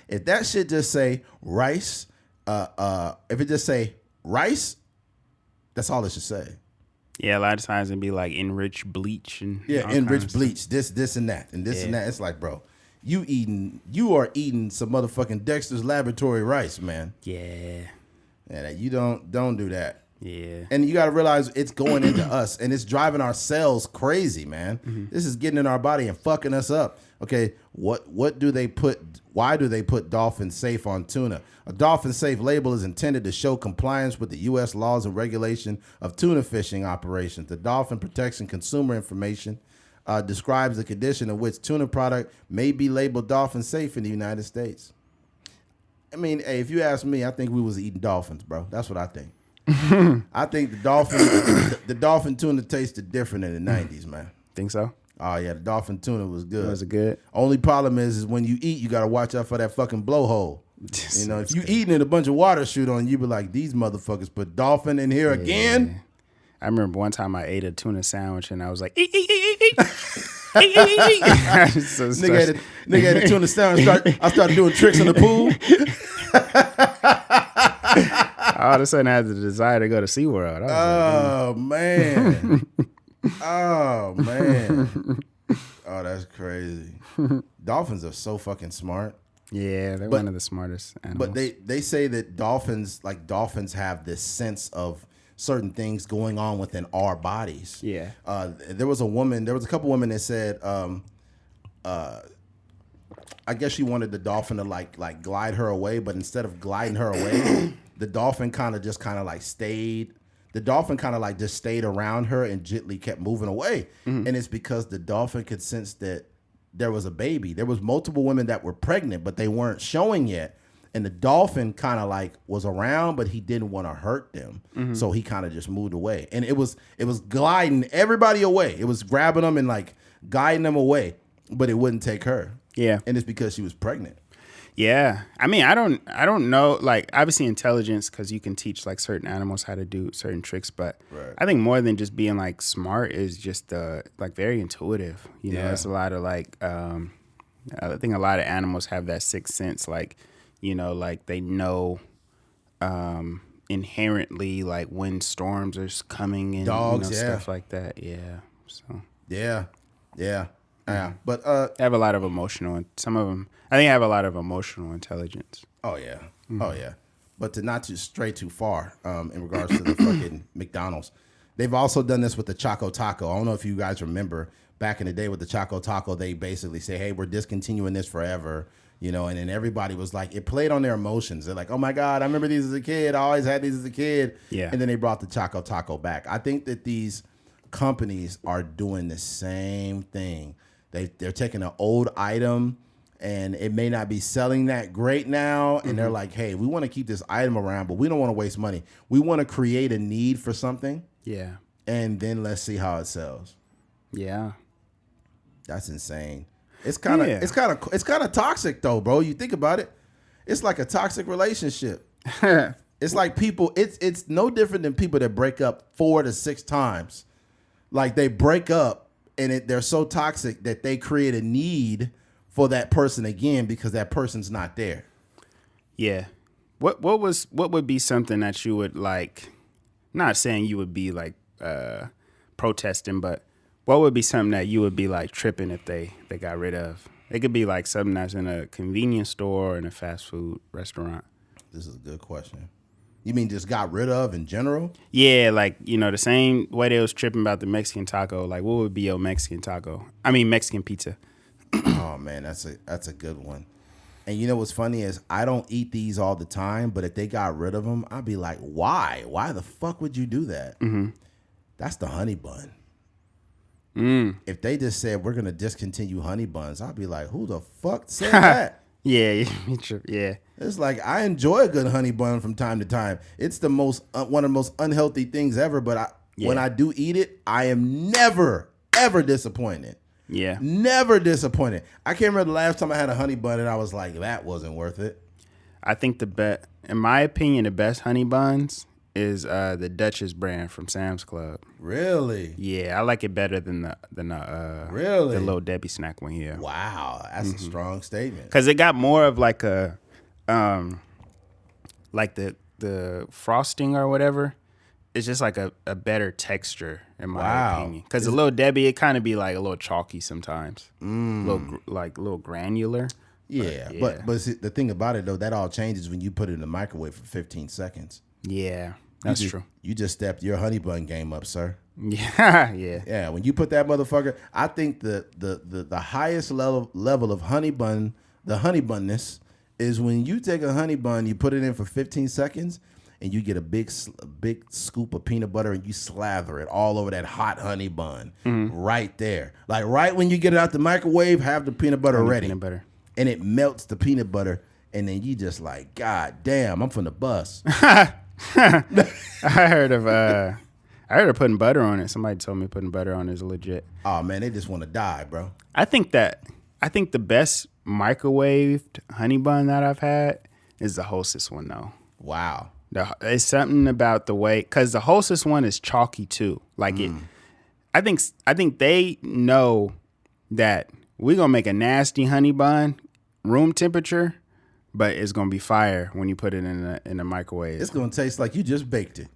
A: If that shit just say rice, if it just say rice, that's all it should say.
B: Yeah, a lot of times it'd be like enriched bleach and
A: enriched bleach, this and that, and this and that. It's like, bro, you are eating some motherfucking Dexter's Laboratory rice, man.
B: Yeah.
A: Yeah, you don't do that.
B: Yeah.
A: And you got to realize it's going into us, and it's driving our cells crazy, man. Mm-hmm. This is getting in our body and fucking us up. Okay, what do they put? Why do they put dolphin safe on tuna? A dolphin safe label is intended to show compliance with the U.S. laws and regulation of tuna fishing operations. The Dolphin Protection Consumer Information describes the condition in which tuna product may be labeled dolphin safe in the United States. I mean, hey, if you ask me, I think we was eating dolphins, bro. That's what I think. I think the dolphin tuna tasted different in the 90s, man.
B: Think so?
A: Oh yeah, the dolphin tuna was good.
B: Was it good?
A: Only problem is when you eat, you gotta watch out for that fucking blowhole. You know, if you eating and a bunch of water shoot on you, be like, these motherfuckers put dolphin in here again.
B: I remember one time I ate a tuna sandwich and I was like, eat, eat, eat, eat, eat. So
A: nigga had a tuna sandwich. I started doing tricks in the pool.
B: All of a sudden I had the desire to go to SeaWorld.
A: Oh man. Oh man. Oh, that's crazy. Dolphins are so fucking smart.
B: Yeah, they're one of the smartest animals.
A: But they say that dolphins have this sense of certain things going on within our bodies.
B: Yeah.
A: There was a couple women that said, I guess she wanted the dolphin to like glide her away, but instead of gliding her away, the dolphin kind of just stayed. The dolphin kind of just stayed around her and gently kept moving away. Mm-hmm. And it's because the dolphin could sense that there was a baby. There was multiple women that were pregnant, but they weren't showing yet. And the dolphin kind of was around, but he didn't want to hurt them. Mm-hmm. So he kind of just moved away. And it was gliding everybody away. It was grabbing them and guiding them away, but it wouldn't take her.
B: Yeah.
A: And it's because she was pregnant.
B: Yeah. I mean, I don't know, obviously intelligence, because you can teach certain animals how to do certain tricks, but right. I think more than just being smart is just very intuitive. You know, it's a lot of I think a lot of animals have that sixth sense, they know inherently when storms are coming and
A: dogs,
B: stuff like that. Yeah. So
A: yeah. But
B: they have a lot of some of them I think have a lot of emotional intelligence.
A: Oh yeah. Mm-hmm. Oh yeah. But to not to stray too far in regards to the fucking McDonald's, they've also done this with the Choco Taco. I don't know if you guys remember back in the day with the Choco Taco, they basically say, hey, we're discontinuing this forever. You know, and then everybody was it played on their emotions. They're like, oh my God, I remember these as a kid. I always had these as a kid.
B: Yeah.
A: And then they brought the Choco Taco back. I think that these companies are doing the same thing. They're taking an old item and it may not be selling that great now. And they're like, hey, we want to keep this item around, but we don't want to waste money. We want to create a need for something.
B: Yeah.
A: And then let's see how it sells.
B: Yeah. That's
A: insane. It's kind of toxic though, bro. You think about it. It's like a toxic relationship. It's like people, it's no different than people that break up 4 to 6 times. They break up and they're so toxic that they create a need for that person again because that person's not there.
B: Yeah. What would be something that you would not saying you would be protesting, but what would be something that you would be tripping if they got rid of? It could be something that's in a convenience store or in a fast food restaurant.
A: This is a good question. You mean just got rid of in general?
B: Yeah, the same way they was tripping about the Mexican taco. What would be your Mexican taco? I mean, Mexican pizza.
A: Oh man, that's a good one. And you know what's funny is I don't eat these all the time, but if they got rid of them, I'd be like, why? Why the fuck would you do that? Mm-hmm. That's the honey bun. If they just said we're gonna discontinue honey buns, I'd be like, who the fuck said that?
B: Yeah.
A: It's I enjoy a good honey bun from time to time. It's the most one of the most unhealthy things ever. But when I do eat it, I am never ever disappointed.
B: Yeah,
A: never disappointed. I can't remember the last time I had a honey bun and I was like, that wasn't worth it.
B: I think in my opinion, the best honey buns is the Duchess brand from Sam's Club.
A: Really?
B: Yeah, I like it better than the
A: really?
B: The Little Debbie snack one here.
A: Wow, that's a strong statement.
B: Because it got more of the frosting or whatever. It's just a better texture in my opinion. Because the Little Debbie, it kind of be a little chalky sometimes, a little granular.
A: Yeah, but see, the thing about it though, that all changes when you put it in the microwave for 15 seconds.
B: Yeah, that's true.
A: You just stepped your honey bun game up, sir.
B: Yeah, yeah.
A: Yeah, when you put that motherfucker, I think the highest level of honey bun, the honey bunness, is when you take a honey bun, you put it in for 15 seconds, and you get a big scoop of peanut butter and you slather it all over that hot honey bun right there. Like right when you get it out the microwave, have the peanut butter ready.
B: Peanut butter.
A: And it melts the peanut butter, and then you just like, God damn, I'm from the bus.
B: I heard of putting butter on it. Somebody told me putting butter on it is legit.
A: Oh man, they just want to die, bro.
B: I think the best microwaved honey bun that I've had is the Hostess one though.
A: Wow.
B: It's something about the way, because the Hostess one is chalky too. Like it, I think they know that we're gonna make a nasty honey bun, room temperature, but it's gonna be fire when you put it in the microwave.
A: It's gonna taste like you just baked it.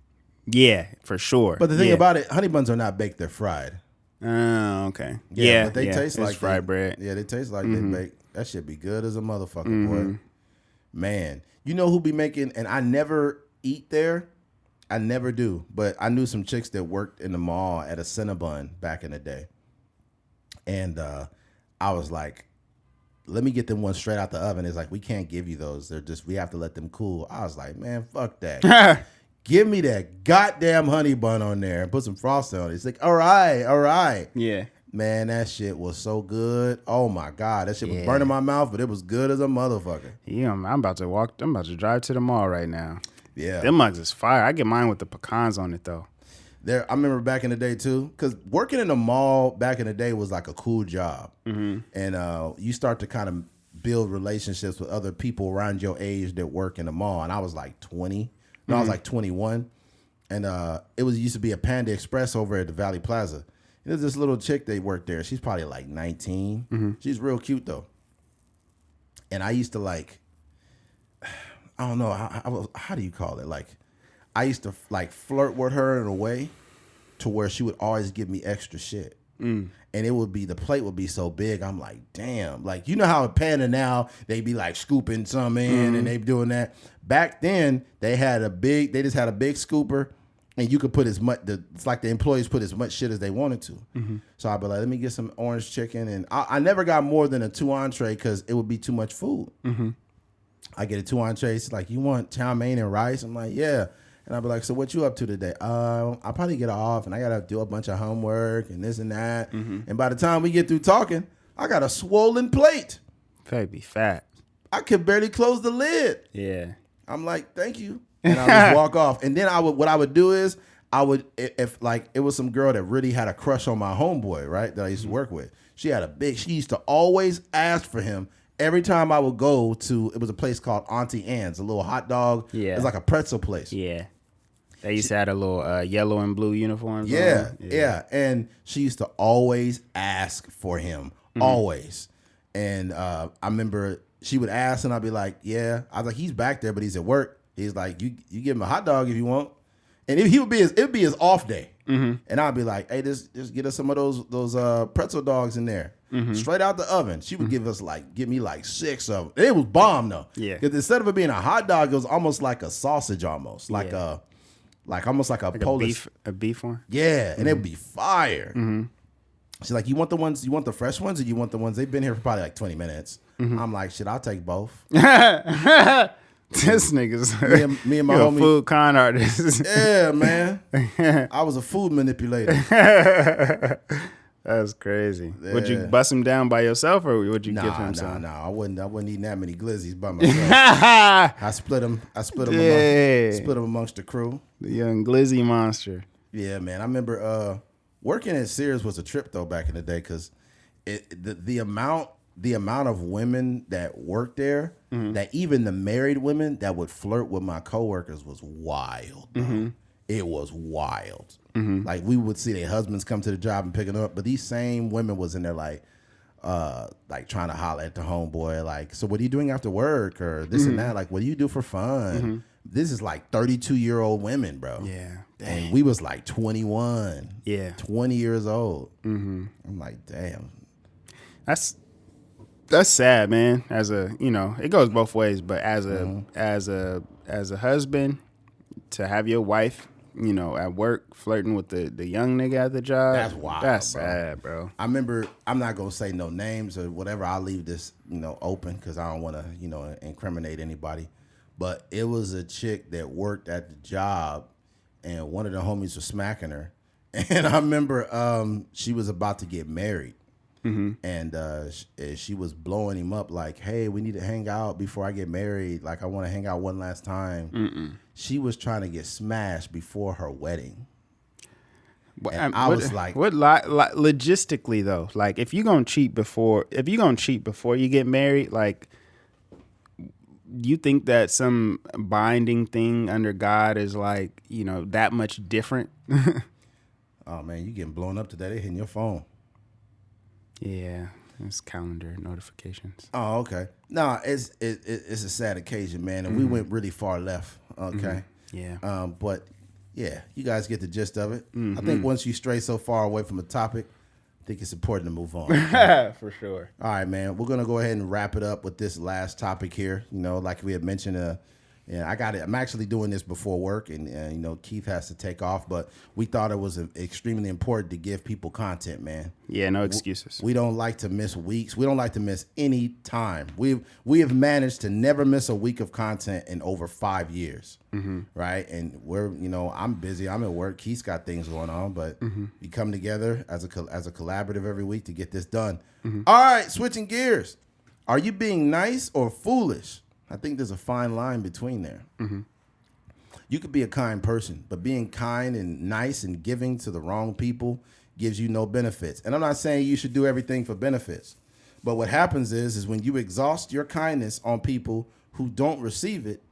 B: Yeah, for sure.
A: But the thing about it, honey buns are not baked; they're fried.
B: Oh, okay.
A: Yeah, but they taste like
B: fried bread.
A: Yeah, they taste like they baked. That shit be good as a motherfucker, boy. Man, you know who be making? And I never eat there. I never do. But I knew some chicks that worked in the mall at a Cinnabon back in the day, and I was like, let me get them one straight out the oven. It's like, we can't give you those. We have to let them cool. I was like, man, fuck that. Give me that goddamn honey bun on there and put some frosting on it. It's like, all right.
B: Yeah.
A: Man, that shit was so good. Oh my God. That shit was burning my mouth, but it was good as a motherfucker.
B: Yeah, I'm about to drive to the mall right now.
A: Yeah.
B: Them mugs is fire. I get mine with the pecans on it though.
A: I remember back in the day too, because working in the mall back in the day was like a cool job. And you start to kind of build relationships with other people around your age that work in the mall. And I was like 20. No, I was like 21. And it used to be a Panda Express over at the Valley Plaza. There's this little chick that worked there. She's probably like 19. She's real cute though. And I used to like, I don't know, how do you call it? Like, I used to like flirt with her in a way to where she would always give me extra shit. And the plate would be so big. I'm like, damn. Like, you know how at Panda now, they be like scooping some in and they be doing that. Back then, they just had a big scooper, and you could put as much, it's like the employees put as much shit as they wanted to. So I'd be like, let me get some orange chicken. And I never got more than a 2 entree because it would be too much food. I get a 2 entrees. She's like, you want chow mein and rice? I'm like, yeah. And I'd be like, so what you up to today? I'll probably get off, and I got to do a bunch of homework and this and that. And by the time we get through talking, I got a swollen plate.
B: Baby fat.
A: I could barely close the lid.
B: Yeah.
A: I'm like, thank you. And I just walk off. And then what I would do is if like it was some girl that really had a crush on my homeboy, right, that I used to work with. She used to always ask for him. Every time I would go to, it was a place called Auntie Anne's, a little hot dog. Yeah. It's like a pretzel place.
B: Yeah. They used to have a little yellow and blue uniforms.
A: Yeah. And she used to always ask for him. Always. And I remember she would ask, and I'd be like, yeah. I was like, he's back there, but he's at work. He's like, you give him a hot dog if you want. And it would be his off day. And I'd be like, hey, just get us some of those pretzel dogs in there. Straight out the oven. She would give me like 6 of them. It was bomb though. Yeah. Because instead of it being a hot dog, it was almost like a sausage almost. Like almost like a Polish.
B: A beef one?
A: Yeah. And it would be fire. She's like, you want the fresh ones, or you want the ones they've been here for probably like 20 minutes? I'm like, shit, I'll take both.
B: This nigga's
A: me and my homie,
B: food con artist.
A: Yeah, man. I was a food manipulator.
B: That's crazy.
A: Yeah.
B: Would you bust him down by yourself, or would you give him some?
A: Nah. I wouldn't eating that many glizzies by myself. I split them amongst the crew.
B: The young glizzy monster.
A: Yeah, man. I remember working at Sears was a trip though back in the day, because the amount of women that worked there, that even the married women that would flirt with my coworkers was wild. It was wild. Like, we would see their husbands come to the job and pick them up, but these same women was in there like trying to holler at the homeboy, like, so what are you doing after work, or this and that, like, what do you do for fun? This is like 32-year-old women, bro.
B: Yeah. Dang.
A: And we was like 21.
B: Yeah.
A: 20 years old. I'm like, damn.
B: That's sad, man. It goes both ways, but as a husband, to have your wife, at work flirting with the young nigga at the job.
A: That's wild.
B: That's
A: bro.
B: sad, bro.
A: I remember, I'm not going to say no names or whatever. I'll leave this, open because I don't want to, incriminate anybody. But it was a chick that worked at the job, and one of the homies was smacking her. And I remember she was about to get married. And she was blowing him up like, hey, we need to hang out before I get married. Like, I want to hang out one last time. She was trying to get smashed before her wedding. And I was like,
B: what logistically though? Like, if you're gonna cheat before you get married, like, you think that some binding thing under God is like, that much different?
A: oh man, you getting blown up today? They hitting your phone.
B: Yeah, it's calendar notifications.
A: Oh, okay. No, it's a sad occasion, man, and we went really far left. Okay.
B: Yeah.
A: But yeah, you guys get the gist of it. I think once you stray so far away from a topic, I think it's important to move on.
B: For sure.
A: All right, man. We're gonna go ahead and wrap it up with this last topic here. Like we had mentioned, I got it. I'm actually doing this before work, and Keith has to take off, but we thought it was extremely important to give people content, man.
B: Yeah, no excuses.
A: We don't like to miss weeks. We don't like to miss any time. We have managed to never miss a week of content in over 5 years, right? And we're, I'm busy. I'm at work. Keith's got things going on, but we come together as a collaborative every week to get this done. All right, switching gears. Are you being nice or foolish? I think there's a fine line between there. You could be a kind person, but being kind and nice and giving to the wrong people gives you no benefits. And I'm not saying you should do everything for benefits, but what happens is when you exhaust your kindness on people who don't receive it,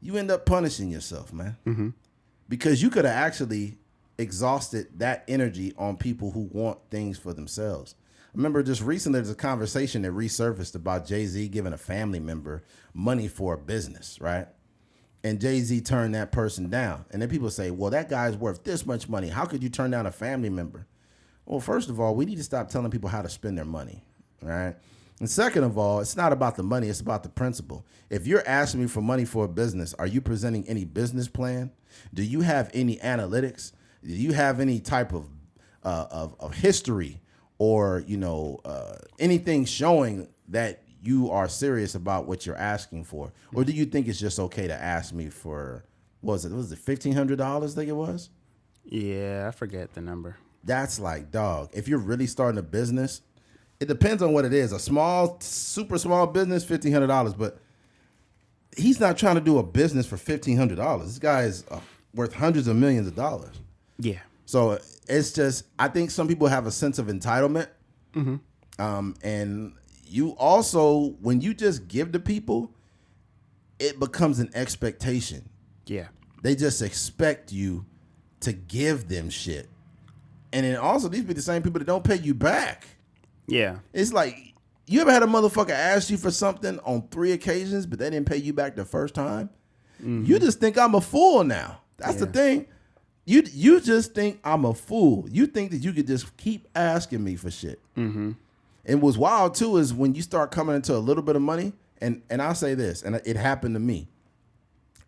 A: you end up punishing yourself, man. Because you could have actually exhausted that energy on people who want things for themselves. I remember just recently there's a conversation that resurfaced about Jay-Z giving a family member money for a business, right? And Jay-Z turned that person down. And then people say, well, that guy's worth this much money. How could you turn down a family member? Well, first of all, we need to stop telling people how to spend their money, right? And second of all, it's not about the money. It's about the principle. If you're asking me for money for a business, are you presenting any business plan? Do you have any analytics? Do you have any type of history? Or, anything showing that you are serious about what you're asking for? Or do you think it's just okay to ask me for, was it $1,500 I think it was?
B: Yeah, I forget the number.
A: That's like, dog, if you're really starting a business, it depends on what it is. A small, super small business, $1,500. But he's not trying to do a business for $1,500. This guy is worth hundreds of millions of dollars.
B: Yeah.
A: So it's just, I think some people have a sense of entitlement. And you also, when you just give to people, it becomes an expectation.
B: Yeah.
A: They just expect you to give them shit. And then also, these be the same people that don't pay you back.
B: Yeah.
A: It's like, you ever had a motherfucker ask you for something on 3 occasions, but they didn't pay you back the first time? You just think I'm a fool now. That's the thing. You just think I'm a fool. You think that you could just keep asking me for shit. And what's wild too is when you start coming into a little bit of money, and I'll say this, and it happened to me.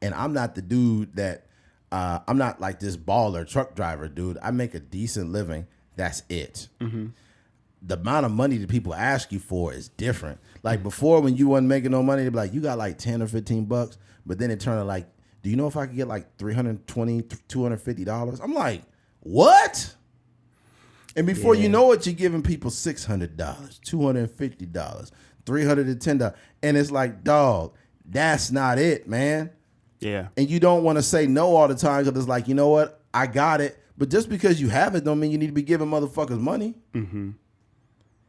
A: And I'm not the dude that I'm not like this baller truck driver dude. I make a decent living. That's it. The amount of money that people ask you for is different. Like before, when you wasn't making no money, they'd be like, you got like 10 or 15 bucks. But then it turned to like, do you know if I could get like $320, $250? I'm like, what? And before you know it, you're giving people $600, $250, $310. And it's like, dog, that's not it, man.
B: Yeah.
A: And you don't want to say no all the time because it's like, you know what? I got it. But just because you have it don't mean you need to be giving motherfuckers money.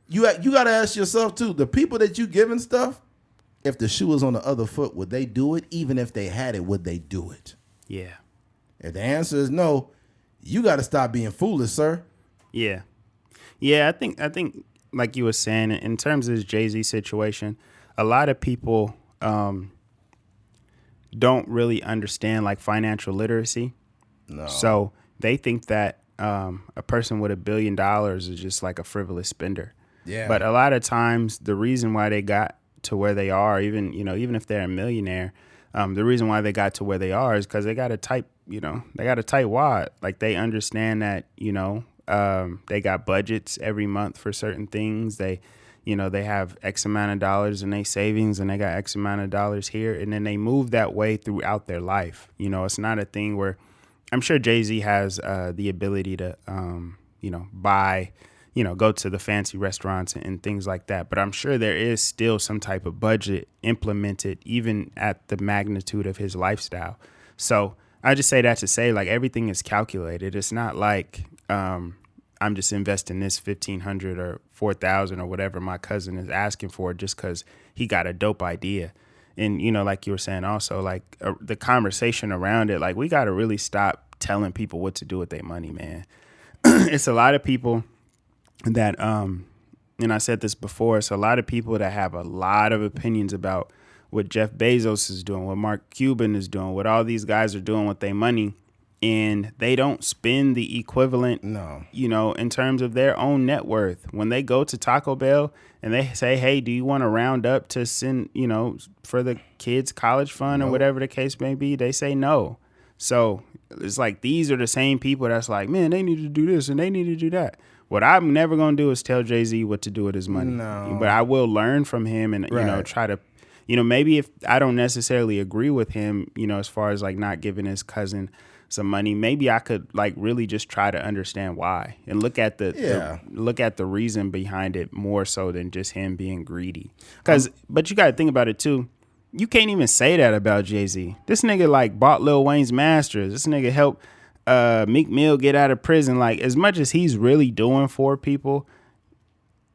A: You got to ask yourself, too, the people that you giving stuff, if the shoe was on the other foot, would they do it? Even if they had it, would they do it?
B: Yeah.
A: If the answer is no, you got to stop being foolish, sir.
B: Yeah. Yeah, I think like you were saying, in terms of this Jay-Z situation, a lot of people don't really understand like financial literacy. No. So they think that a person with $1 billion is just like a frivolous spender. Yeah. But a lot of times the reason why they got to where they are, even if they're a millionaire, the reason why they got to where they are is because they got a tight they got a tight wad. Like they understand that, they got budgets every month for certain things. They have X amount of dollars in their savings and they got X amount of dollars here. And then they move that way throughout their life. It's not a thing where I'm sure Jay-Z has the ability to, buy, go to the fancy restaurants and things like that. But I'm sure there is still some type of budget implemented even at the magnitude of his lifestyle. So I just say that to say, like, everything is calculated. It's not like I'm just investing this $1,500 or $4,000 or whatever my cousin is asking for just because he got a dope idea. And, like you were saying also, like the conversation around it, like we got to really stop telling people what to do with their money, man. It's a lot of people that, and I said this before, it's a lot of people that have a lot of opinions about what Jeff Bezos is doing, what Mark Cuban is doing, what all these guys are doing with their money. And they don't spend the equivalent, in terms of their own net worth. When they go to Taco Bell and they say, hey, do you want to round up to send, for the kids' college fund or whatever the case may be? They say no. So it's like these are the same people that's like, man, they need to do this and they need to do that. What I'm never going to do is tell Jay-Z what to do with his money. No. But I will learn from him and, try to, maybe if I don't necessarily agree with him, as far as like not giving his cousin some money, maybe I could like really just try to understand why and look at the reason behind it more so than just him being greedy. But you got to think about it too. You can't even say that about Jay-Z. This nigga like bought Lil Wayne's masters. This nigga helped Meek Mill get out of prison. Like as much as he's really doing for people,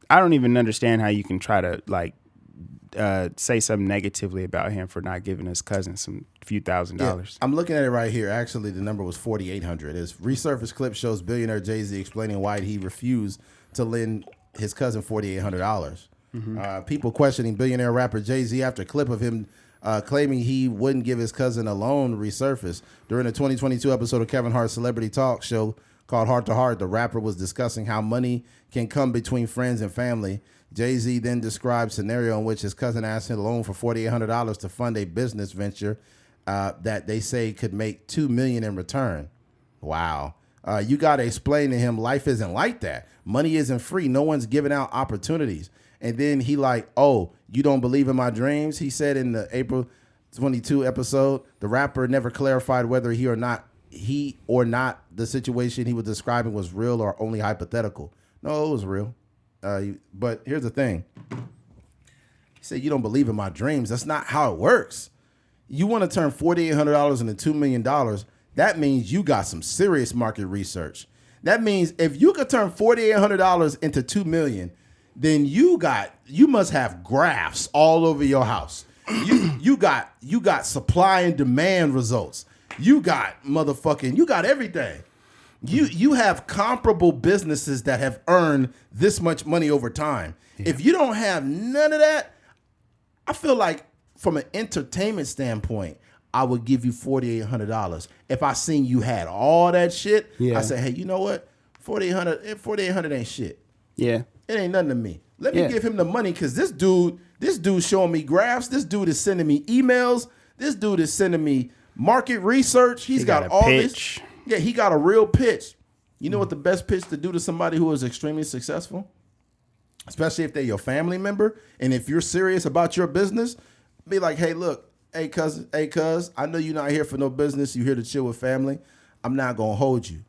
B: I don't even understand how you can try to like say something negatively about him for not giving his cousin some few $1,000s. Yeah,
A: I'm looking at it right here. Actually, the number was $4,800. His resurfaced clip shows billionaire Jay-Z explaining why he refused to lend his cousin $4,800. Mm-hmm. People questioning billionaire rapper Jay-Z after a clip of him claiming he wouldn't give his cousin a loan resurfaced. During the 2022 episode of Kevin Hart's Celebrity Talk Show called Heart to Heart, the rapper was discussing how money can come between friends and family. Jay-Z then described a scenario in which his cousin asked him a loan for $4,800 to fund a business venture that they say could make $2 million in return. Wow. You got to explain to him life isn't like that. Money isn't free. No one's giving out opportunities. And then he like, oh, you don't believe in my dreams? He said in the April 22 episode, the rapper never clarified whether he or not the situation he was describing was real or only hypothetical. No, it was real. But here's the thing. He said, you don't believe in my dreams. That's not how it works. You want to turn $4,800 into $2 million. That means you got some serious market research. That means if you could turn $4,800 into $2 million, then you must have graphs all over your house. You got supply and demand results. You got everything. You have comparable businesses that have earned this much money over time. Yeah. If you don't have none of that, I feel like from an entertainment standpoint, I would give you $4,800. If I seen you had all that shit, I say, hey, you know what? $4,800 ain't shit.
B: Yeah.
A: It ain't nothing to me. Let me give him the money because this dude showing me graphs. This dude is sending me emails. This dude is sending me market research. He's got all pitch. This. Yeah, he got a real pitch. You know what the best pitch to do to somebody who is extremely successful? Especially if they're your family member. And if you're serious about your business, be like, hey, look, hey, cuz, I know you're not here for no business. You're here to chill with family. I'm not going to hold you.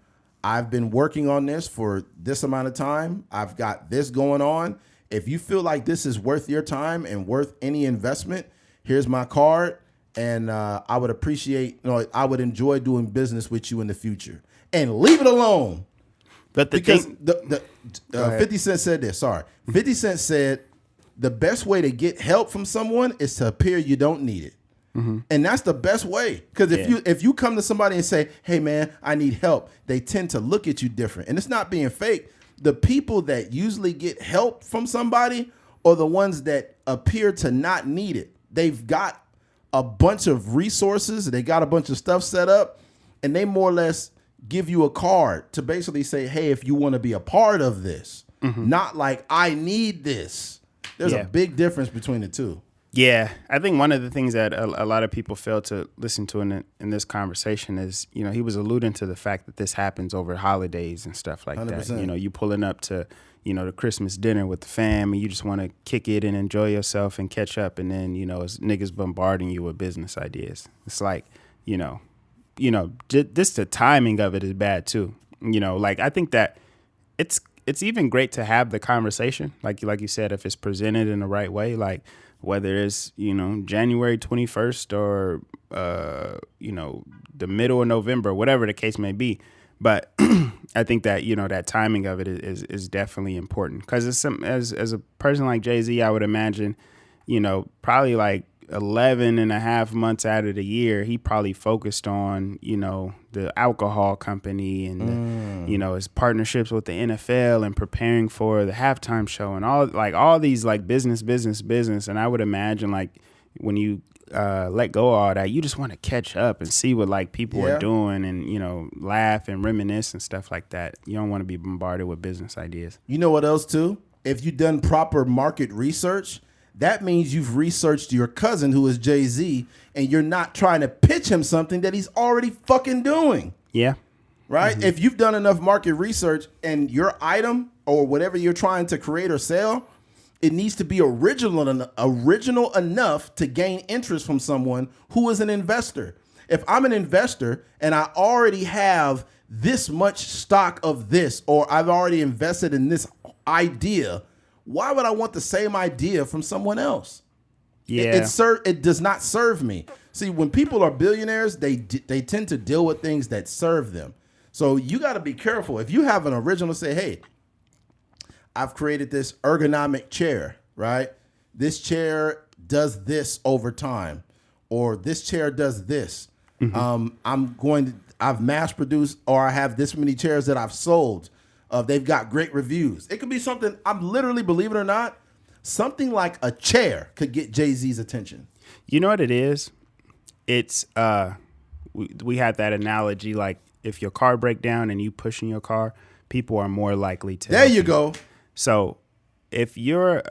A: I've been working on this for this amount of time. I've got this going on. If you feel like this is worth your time and worth any investment, here's my card. And I would I would enjoy doing business with you in the future. And leave it alone. But because 50 Cent said this. Sorry. 50 Cent said the best way to get help from someone is to appear you don't need it. Mm-hmm. And that's the best way. Because if you come to somebody and say, hey, man, I need help, they tend to look at you different. And it's not being fake. The people that usually get help from somebody are the ones that appear to not need it. They've got a bunch of resources. They got a bunch of stuff set up. And they more or less give you a card to basically say, hey, if you want to be a part of this, not like I need this. There's a big difference between the two.
B: Yeah, I think one of the things that a lot of people fail to listen to in this conversation is, he was alluding to the fact that this happens over holidays and stuff like
A: 100%.
B: that. You pulling up to, the Christmas dinner with the fam, and you just want to kick it and enjoy yourself and catch up, and then, it's niggas bombarding you with business ideas. It's like, just the timing of it is bad too. Like I think that it's even great to have the conversation, like you said, if it's presented in the right way, like whether it's, January 21st or, the middle of November, whatever the case may be. But I think that, that timing of it is definitely important, because it's as a person like Jay-Z, I would imagine, probably like 11 and a half months out of the year, he probably focused on, the alcohol company and, his partnerships with the NFL and preparing for the halftime show and all these like business. And I would imagine like when you let go of all that, you just want to catch up and see what like people are doing and, laugh and reminisce and stuff like that. You don't want to be bombarded with business ideas.
A: You know what else too? If you've done proper market research, that means you've researched your cousin who is Jay-Z, and you're not trying to pitch him something that he's already fucking doing.
B: Yeah.
A: Right? Mm-hmm. If you've done enough market research and your item or whatever you're trying to create or sell, it needs to be original enough to gain interest from someone who is an investor. If I'm an investor and I already have this much stock of this, or I've already invested in this idea, why would I want the same idea from someone else?
B: Yeah,
A: it does not serve me. See, when people are billionaires, they tend to deal with things that serve them. So you got to be careful. If you have an original, say, hey, I've created this ergonomic chair, right? This chair does this over time, or this chair does this. Mm-hmm. I've mass produced, or I have this many chairs that I've sold. They've got great reviews. It could be something, I'm literally, believe it or not, something like a chair could get Jay-Z's attention.
B: You know what it is? It's, we had that analogy, like if your car break down and you push in your car, people are more likely to.
A: There you go.
B: So if you're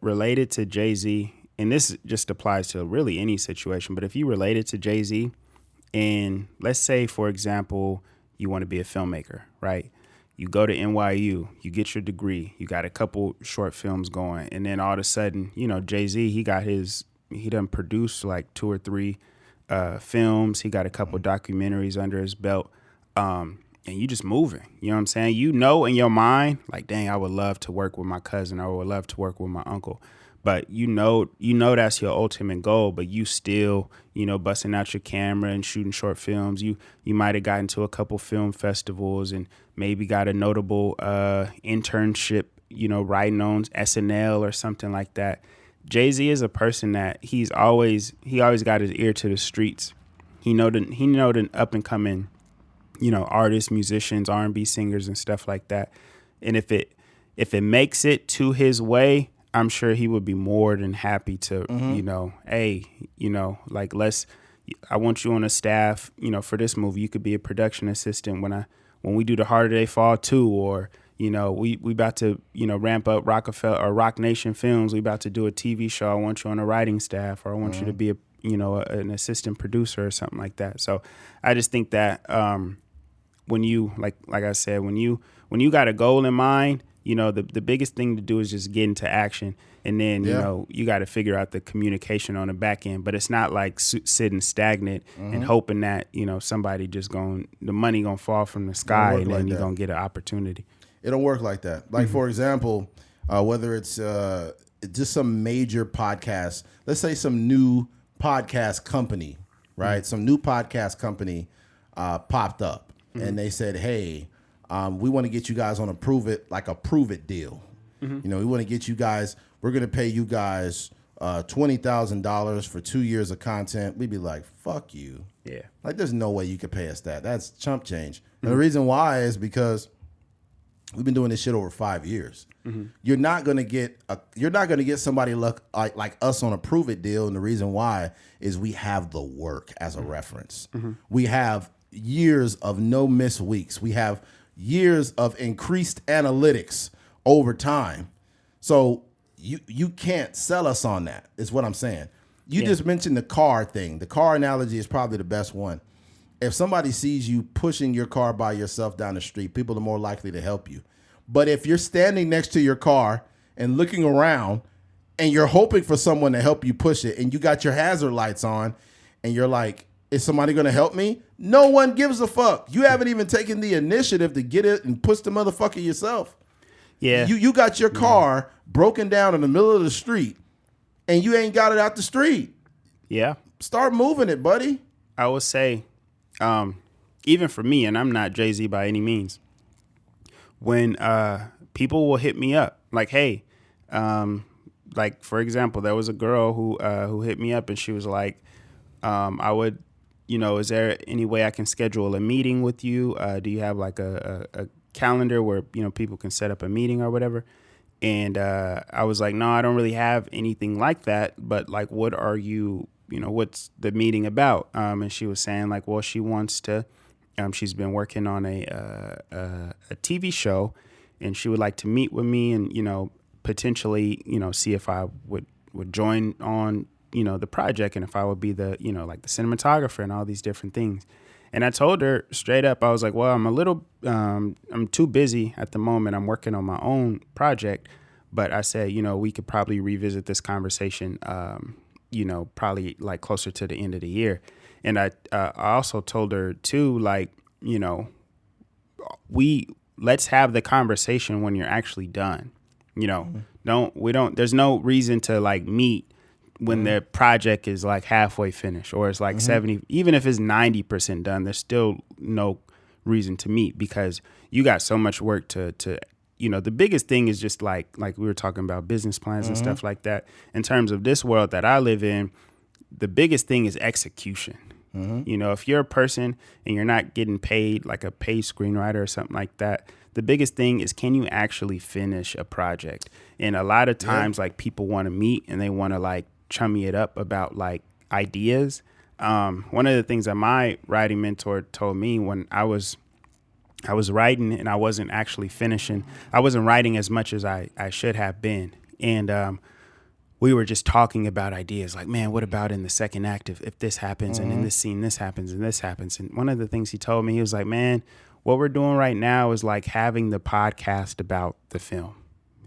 B: related to Jay-Z, and this just applies to really any situation, but if you related to Jay-Z, and let's say, for example, you want to be a filmmaker, right? You go to NYU, you get your degree, you got a couple short films going, and then all of a sudden, Jay-Z, he done produced like 2 or 3 films. He got a couple documentaries under his belt, and you just moving. You know what I'm saying? In your mind, like, dang, I would love to work with my cousin, or I would love to work with my uncle. But you know that's your ultimate goal, but you still, busting out your camera and shooting short films. You might have gotten to a couple film festivals and maybe got a notable internship, writing on SNL or something like that. Jay-Z is a person that he always got his ear to the streets. He know the up and coming, artists, musicians, R&B singers and stuff like that. And if it makes it to his way, I'm sure he would be more than happy to, hey, like I want you on a staff, for this movie. You could be a production assistant when we do the Harder They Fall 2, or, we about to, ramp up Rockefeller or Rock Nation Films. We about to do a TV show. I want you on a writing staff, or I want you to be an assistant producer or something like that. So I just think that when you, like I said, when you got a goal in mind, the biggest thing to do is just get into action. And then, you got to figure out the communication on the back end. But it's not like sitting stagnant and hoping that, somebody just the money going to fall from the sky and then you're going to get an opportunity.
A: It don't work like that. Like, for example, whether it's just some major podcast, let's say some new podcast company, right? Some new podcast company popped up and they said, hey, we want to get you guys on a prove it deal. We want to get you guys, we're going to pay you guys $20,000 for 2 years of content. We'd be like, fuck you.
B: Yeah.
A: Like, there's no way you could pay us that. That's chump change. And the reason why is because we've been doing this shit over 5 years. You're not going to get somebody like us on a prove it deal. And the reason why is we have the work as a reference. We have years of no miss weeks. We have years of increased analytics over time. So you can't sell us on that, is what I'm saying. You just mentioned the car thing. The car analogy is probably the best one. If somebody sees you pushing your car by yourself down the street, people are more likely to help you. But if you're standing next to your car and looking around and you're hoping for someone to help you push it and you got your hazard lights on and you're like, is somebody going to help me? No one gives a fuck. You haven't even taken the initiative to get it and push the motherfucker yourself.
B: Yeah.
A: You got your car broken down in the middle of the street and you ain't got it out the street.
B: Yeah.
A: Start moving it, buddy.
B: I would say, even for me, and I'm not Jay-Z by any means, when people will hit me up, like, hey, like, for example, there was a girl who hit me up and she was like, I would, is there any way I can schedule a meeting with you? Do you have like a calendar where, people can set up a meeting or whatever? And I was like, no, I don't really have anything like that. But like, what are you, what's the meeting about? And she was saying like, well, she wants to, she's been working on a TV show and she would like to meet with me and, potentially, see if I would join on, the project and if I would be the, like the cinematographer and all these different things. And I told her straight up, I was like, well, I'm too busy at the moment. I'm working on my own project. But I said, we could probably revisit this conversation, probably like closer to the end of the year. And I also told her too, like, let's have the conversation when you're actually done. There's no reason to like meet when the project is like halfway finished or it's like 70, even if it's 90% done, there's still no reason to meet because you got so much work to the biggest thing is just like we were talking about business plans and stuff like that. In terms of this world that I live in, the biggest thing is execution. If you're a person and you're not getting paid like a paid screenwriter or something like that, the biggest thing is, can you actually finish a project? And a lot of times like people want to meet and they want to like chummy it up about like ideas. One of the things that my writing mentor told me when I was writing and I wasn't actually finishing, I wasn't writing as much as I should have been. And we were just talking about ideas like, man, what about in the second act if this happens and in this scene this happens and this happens. And one of the things he told me, he was like, man, what we're doing right now is like having the podcast about the film.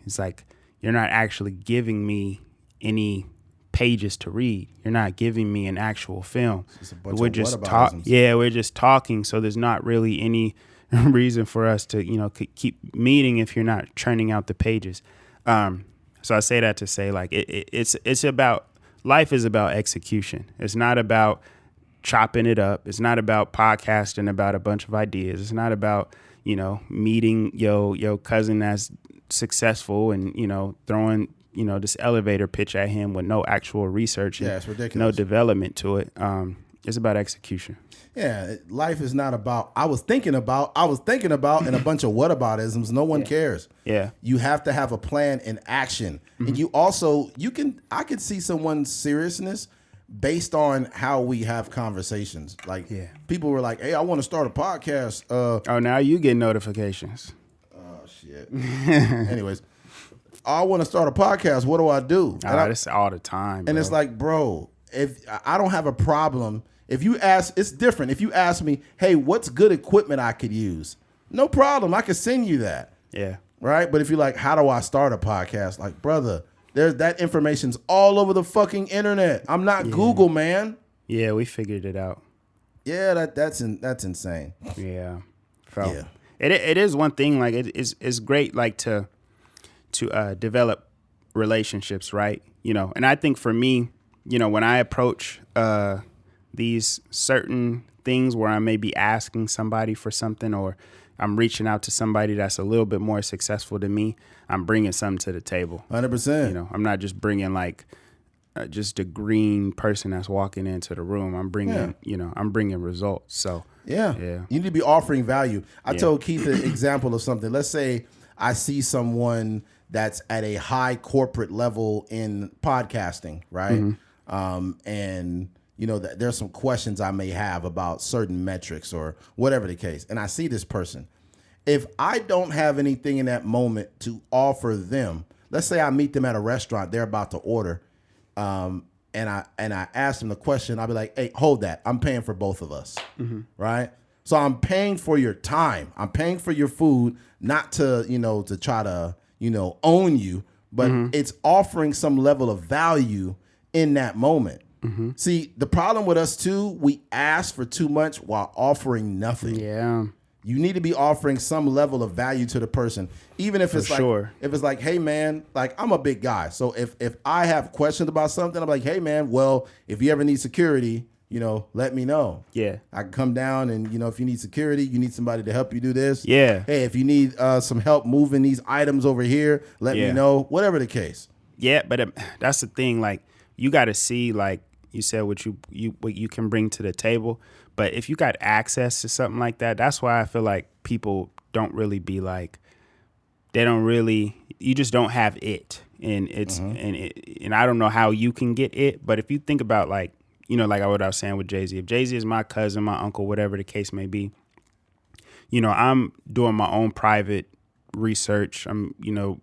B: He's like, you're not actually giving me any pages to read. You're not giving me an actual film. We're just talking. Yeah, we're just talking. So there's not really any reason for us to, keep meeting if you're not churning out the pages. So I say that to say like it's about, life is about execution. It's not about chopping it up. It's not about podcasting about a bunch of ideas. It's not about, meeting your cousin that's successful and, throwing, this elevator pitch at him with no actual research.
A: Yeah, it's ridiculous.
B: No development to it. It's about execution.
A: Yeah, life is not about, I was thinking about, and a bunch of whataboutisms. No one cares.
B: Yeah.
A: You have to have a plan in action. And you also, I could see someone's seriousness based on how we have conversations. Like people were like, hey, I want to start a podcast.
B: Oh, now you get notifications.
A: Oh, shit. Anyways, I want to start a podcast. What do I do?
B: That's all the time.
A: And it's like, bro, if I don't have a problem. If you ask, it's different. If you ask me, hey, what's good equipment I could use? No problem. I could send you that.
B: Yeah.
A: Right. But if you're like, how do I start a podcast? Like, brother, that information's all over the fucking internet. I'm not Google, man.
B: Yeah, we figured it out.
A: Yeah, that's insane.
B: Yeah. It is one thing, like it's great like to develop relationships, right? And I think for me, when I approach these certain things where I may be asking somebody for something or I'm reaching out to somebody that's a little bit more successful than me, I'm bringing something to the table.
A: 100%.
B: I'm not just bringing like just a green person that's walking into the room. I'm bringing, I'm bringing results. So
A: yeah, you need to be offering value. I told Keith an example of something. Let's say I see someone that's at a high corporate level in podcasting, right? And there's some questions I may have about certain metrics or whatever the case. And I see this person. If I don't have anything in that moment to offer them, let's say I meet them at a restaurant, they're about to order, and I ask them the question, I'll be like, hey, hold that. I'm paying for both of us, right? So I'm paying for your time. I'm paying for your food, not to, to try to, own you, but it's offering some level of value in that moment. See, the problem with us too, we ask for too much while offering nothing.
B: Yeah.
A: You need to be offering some level of value to the person, even if it's if it's like, hey man, like I'm a big guy, so if I have questions about something, I'm like, hey man, well, if you ever need security, let me know.
B: Yeah,
A: I can come down and if you need security, you need somebody to help you do this.
B: Yeah.
A: Hey, if you need some help moving these items over here, let me know. Whatever the case.
B: Yeah, but that's the thing. Like you got to see, like you said, what you can bring to the table. But if you got access to something like that, that's why I feel like people don't really be like, you just don't have it. And it's, and I don't know how you can get it. But if you think about like what I was saying with Jay-Z, if Jay-Z is my cousin, my uncle, whatever the case may be, I'm doing my own private research. I'm,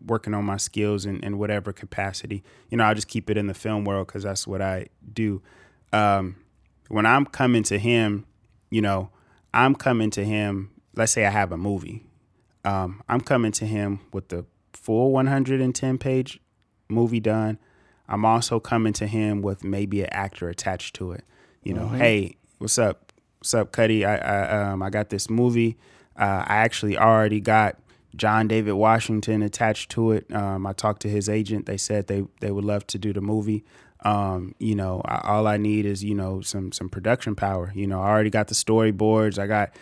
B: working on my skills in whatever capacity. I'll just keep it in the film world because that's what I do. When I'm coming to him, let's say I have a movie. I'm coming to him with the full 110-page movie done. I'm also coming to him with maybe an actor attached to it. Hey, what's up? What's up, Cuddy? I got this movie. I actually already got John David Washington attached to it. I talked to his agent. They said they would love to do the movie. All I need is, some production power. I already got the storyboards. I got,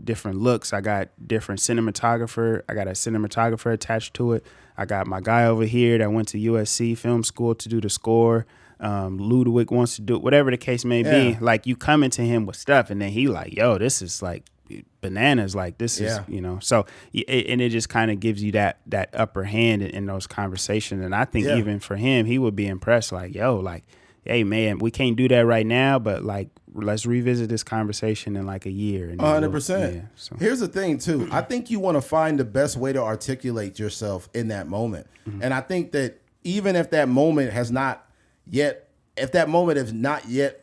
B: different looks. I got different cinematographer. I got a cinematographer attached to it. I got my guy over here that went to USC film school to do the score. Ludwig wants to do it, whatever the case may be. Like you come into him with stuff and then he like, yo, this is like bananas. Like this is, so, and it just kind of gives you that upper hand in those conversations. And I think even for him, he would be impressed. Like, yo, like, hey man, we can't do that right now, but like, let's revisit this conversation in like a year.
A: 100%. So. Here's the thing too. I think you want to find the best way to articulate yourself in that moment. And I think that even if that moment has not yet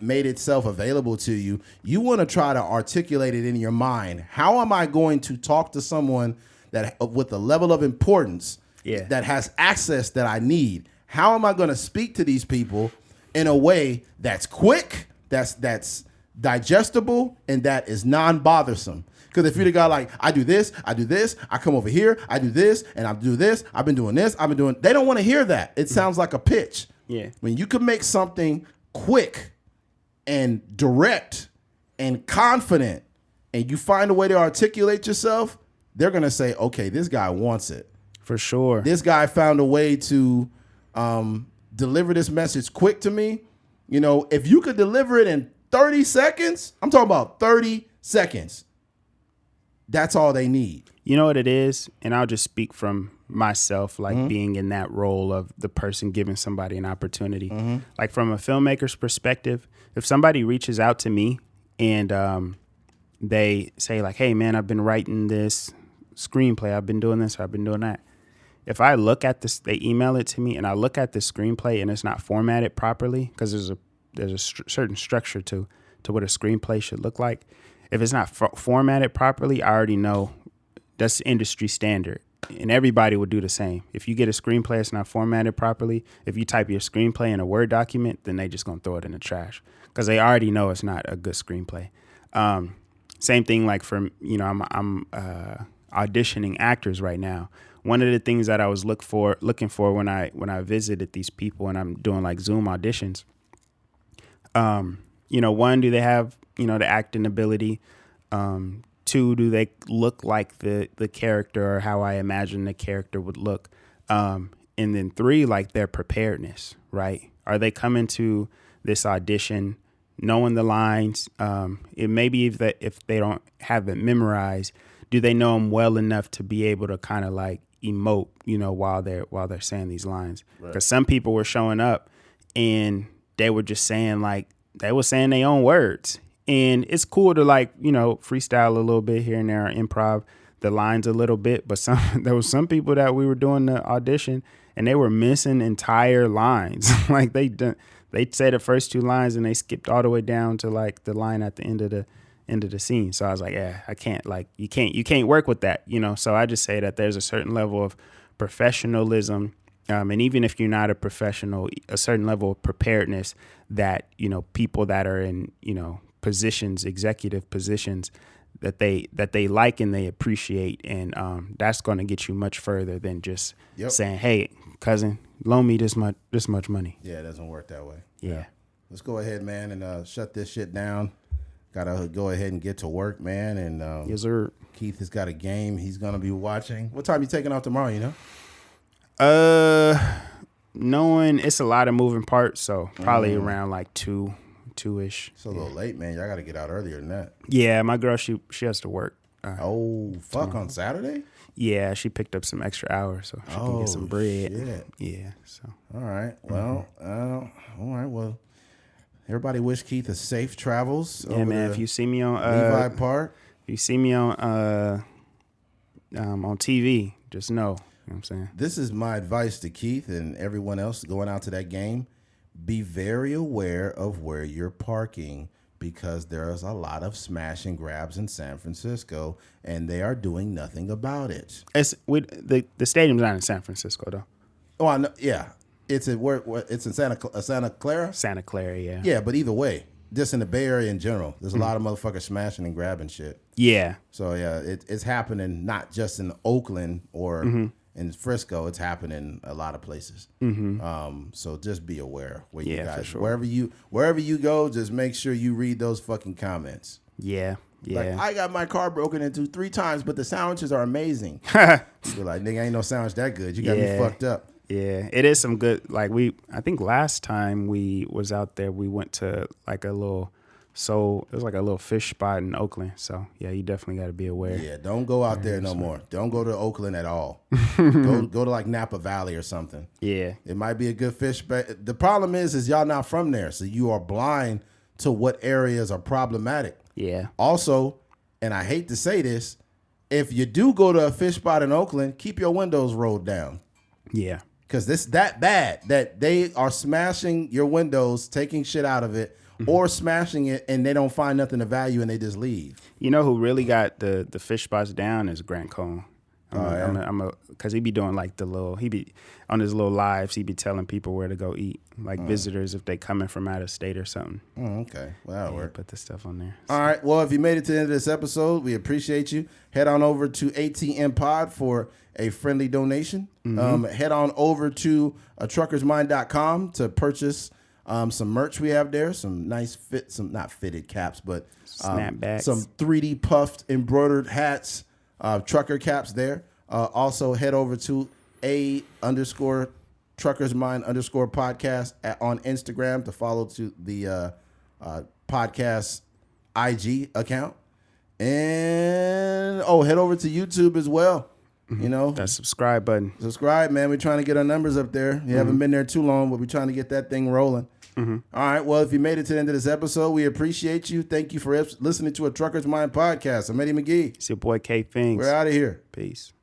A: made itself available to you, you want to try to articulate it in your mind. How am I going to talk to someone that with a level of importance that has access that I need? How am I going to speak to these people in a way that's quick, that's digestible, and that is non-bothersome? Because if you're the guy like, I do this, I come over here, I do this, and I do this, I've been doing this, they don't want to hear that. It sounds like a pitch.
B: Yeah.
A: When you can make something quick and direct and confident and you find a way to articulate yourself, they're going to say, okay, this guy wants it.
B: For sure.
A: This guy found a way to deliver this message quick to me. If you could deliver it in 30 seconds, I'm talking about 30 seconds. That's all they need.
B: You know what it is? And I'll just speak from myself, like being in that role of the person giving somebody an opportunity. Like from a filmmaker's perspective, if somebody reaches out to me and they say like, hey man, I've been writing this screenplay, I've been doing this, I've been doing that. If I look at this, they email it to me and I look at the screenplay and it's not formatted properly, because there's a certain structure to what a screenplay should look like. If it's not formatted properly, I already know that's industry standard. And everybody would do the same. If you get a screenplay that's not formatted properly, if you type your screenplay in a Word document, then they just gonna throw it in the trash because they already know it's not a good screenplay. Same thing like for, I'm auditioning actors right now. One of the things that I was looking for when I visited these people and I'm doing like Zoom auditions, one, do they have, the acting ability? Two, do they look like the character or how I imagine the character would look? And then three, like their preparedness, right? Are they coming to this audition knowing the lines? It may be if they don't have it memorized, do they know them well enough to be able to kind of like emote, while they're saying these lines? Because some people were showing up and they were just saying they were saying their own words. And it's cool to freestyle a little bit here and there, improv. the lines a little bit, but there was some people that we were doing the audition and they were missing entire lines. Like they said the first 2 lines and they skipped all the way down to like the line at the end of the scene. So I was like, yeah, I can't, like, you can't work with that, you know? So I just say that there's a certain level of professionalism. And even if you're not a professional, a certain level of preparedness that, you know, people that are in, you know, positions, executive positions, that they like and they appreciate, and that's going to get you much further than just saying, "Hey, cousin, loan me this much money."
A: Yeah, it doesn't work that way.
B: Yeah.
A: Let's go ahead, man, and shut this shit down. Gotta go ahead and get to work, man. And
B: yes, sir.
A: Keith has got a game he's gonna be watching. What time you taking off tomorrow? You know?
B: Knowing it's a lot of moving parts, so probably around like 2-ish.
A: It's a little late, man. Y'all got to get out earlier than that.
B: Yeah, my girl, she has to work.
A: Fuck, on Saturday?
B: Yeah, she picked up some extra hours so she can get some bread.
A: Shit.
B: Yeah, so.
A: All right. Well, all right. Well, everybody wish Keith a safe travels.
B: Yeah, man. If you see me on
A: Levi Park,
B: if you see me on TV, just know. You know what I'm saying?
A: This is my advice to Keith and everyone else going out to that game. Be very aware of where you're parking, because there's a lot of smash and grabs in San Francisco, and they are doing nothing about it.
B: The stadium's not in San Francisco, though.
A: Oh, I know. Yeah, it's in Santa Clara.
B: Santa Clara, yeah.
A: Yeah, but either way, just in the Bay Area in general, there's a lot of motherfuckers smashing and grabbing shit.
B: Yeah.
A: So yeah, it's happening not just in Oakland or in Frisco. It's happening a lot of places. So just be aware where you guys, for sure. wherever you go, just make sure you read those fucking comments.
B: Yeah. Yeah.
A: Like, I got my car broken into 3 times, but the sandwiches are amazing. You're like, nigga, ain't no sandwich that good. You got me fucked up.
B: Yeah, it is some good. Like I think last time we was out there, we went to like it was like a little fish spot in Oakland. So yeah, you definitely got to be aware.
A: Yeah, don't go out there no more. Don't go to Oakland at all. go to like Napa Valley or something.
B: Yeah,
A: it might be a good fish. But the problem is y'all not from there, so you are blind to what areas are problematic.
B: Yeah.
A: Also, and I hate to say this, if you do go to a fish spot in Oakland, keep your windows rolled down.
B: Yeah.
A: Because this that bad that they are smashing your windows, taking shit out of it, or smashing it, and they don't find nothing of value and they just leave.
B: You know who really got the fish spots down is Grant Cohn. Because he be doing like he be on his little lives, he be telling people where to go eat, like visitors if they coming from out of state or something.
A: Okay, well, that'll work.
B: Put the stuff on there.
A: All right, well, if you made it to the end of this episode, we appreciate you. Head on over to ATMPOD for a friendly donation. Head on over to truckersmind.com to purchase some merch we have there, some nice not fitted caps, but
B: snapbacks,
A: some 3D puffed embroidered hats, trucker caps there. Also head over to _truckersmind_podcast on Instagram to follow to the podcast IG account. And head over to YouTube as well. You know,
B: that subscribe button.
A: Subscribe, man. We're trying to get our numbers up there. You haven't been there too long, but we're trying to get that thing rolling. All right. Well, if you made it to the end of this episode, we appreciate you. Thank you for listening to a Trucker's Mind podcast. I'm Eddie McGee.
B: It's your boy K Fings.
A: We're out of here.
B: Peace.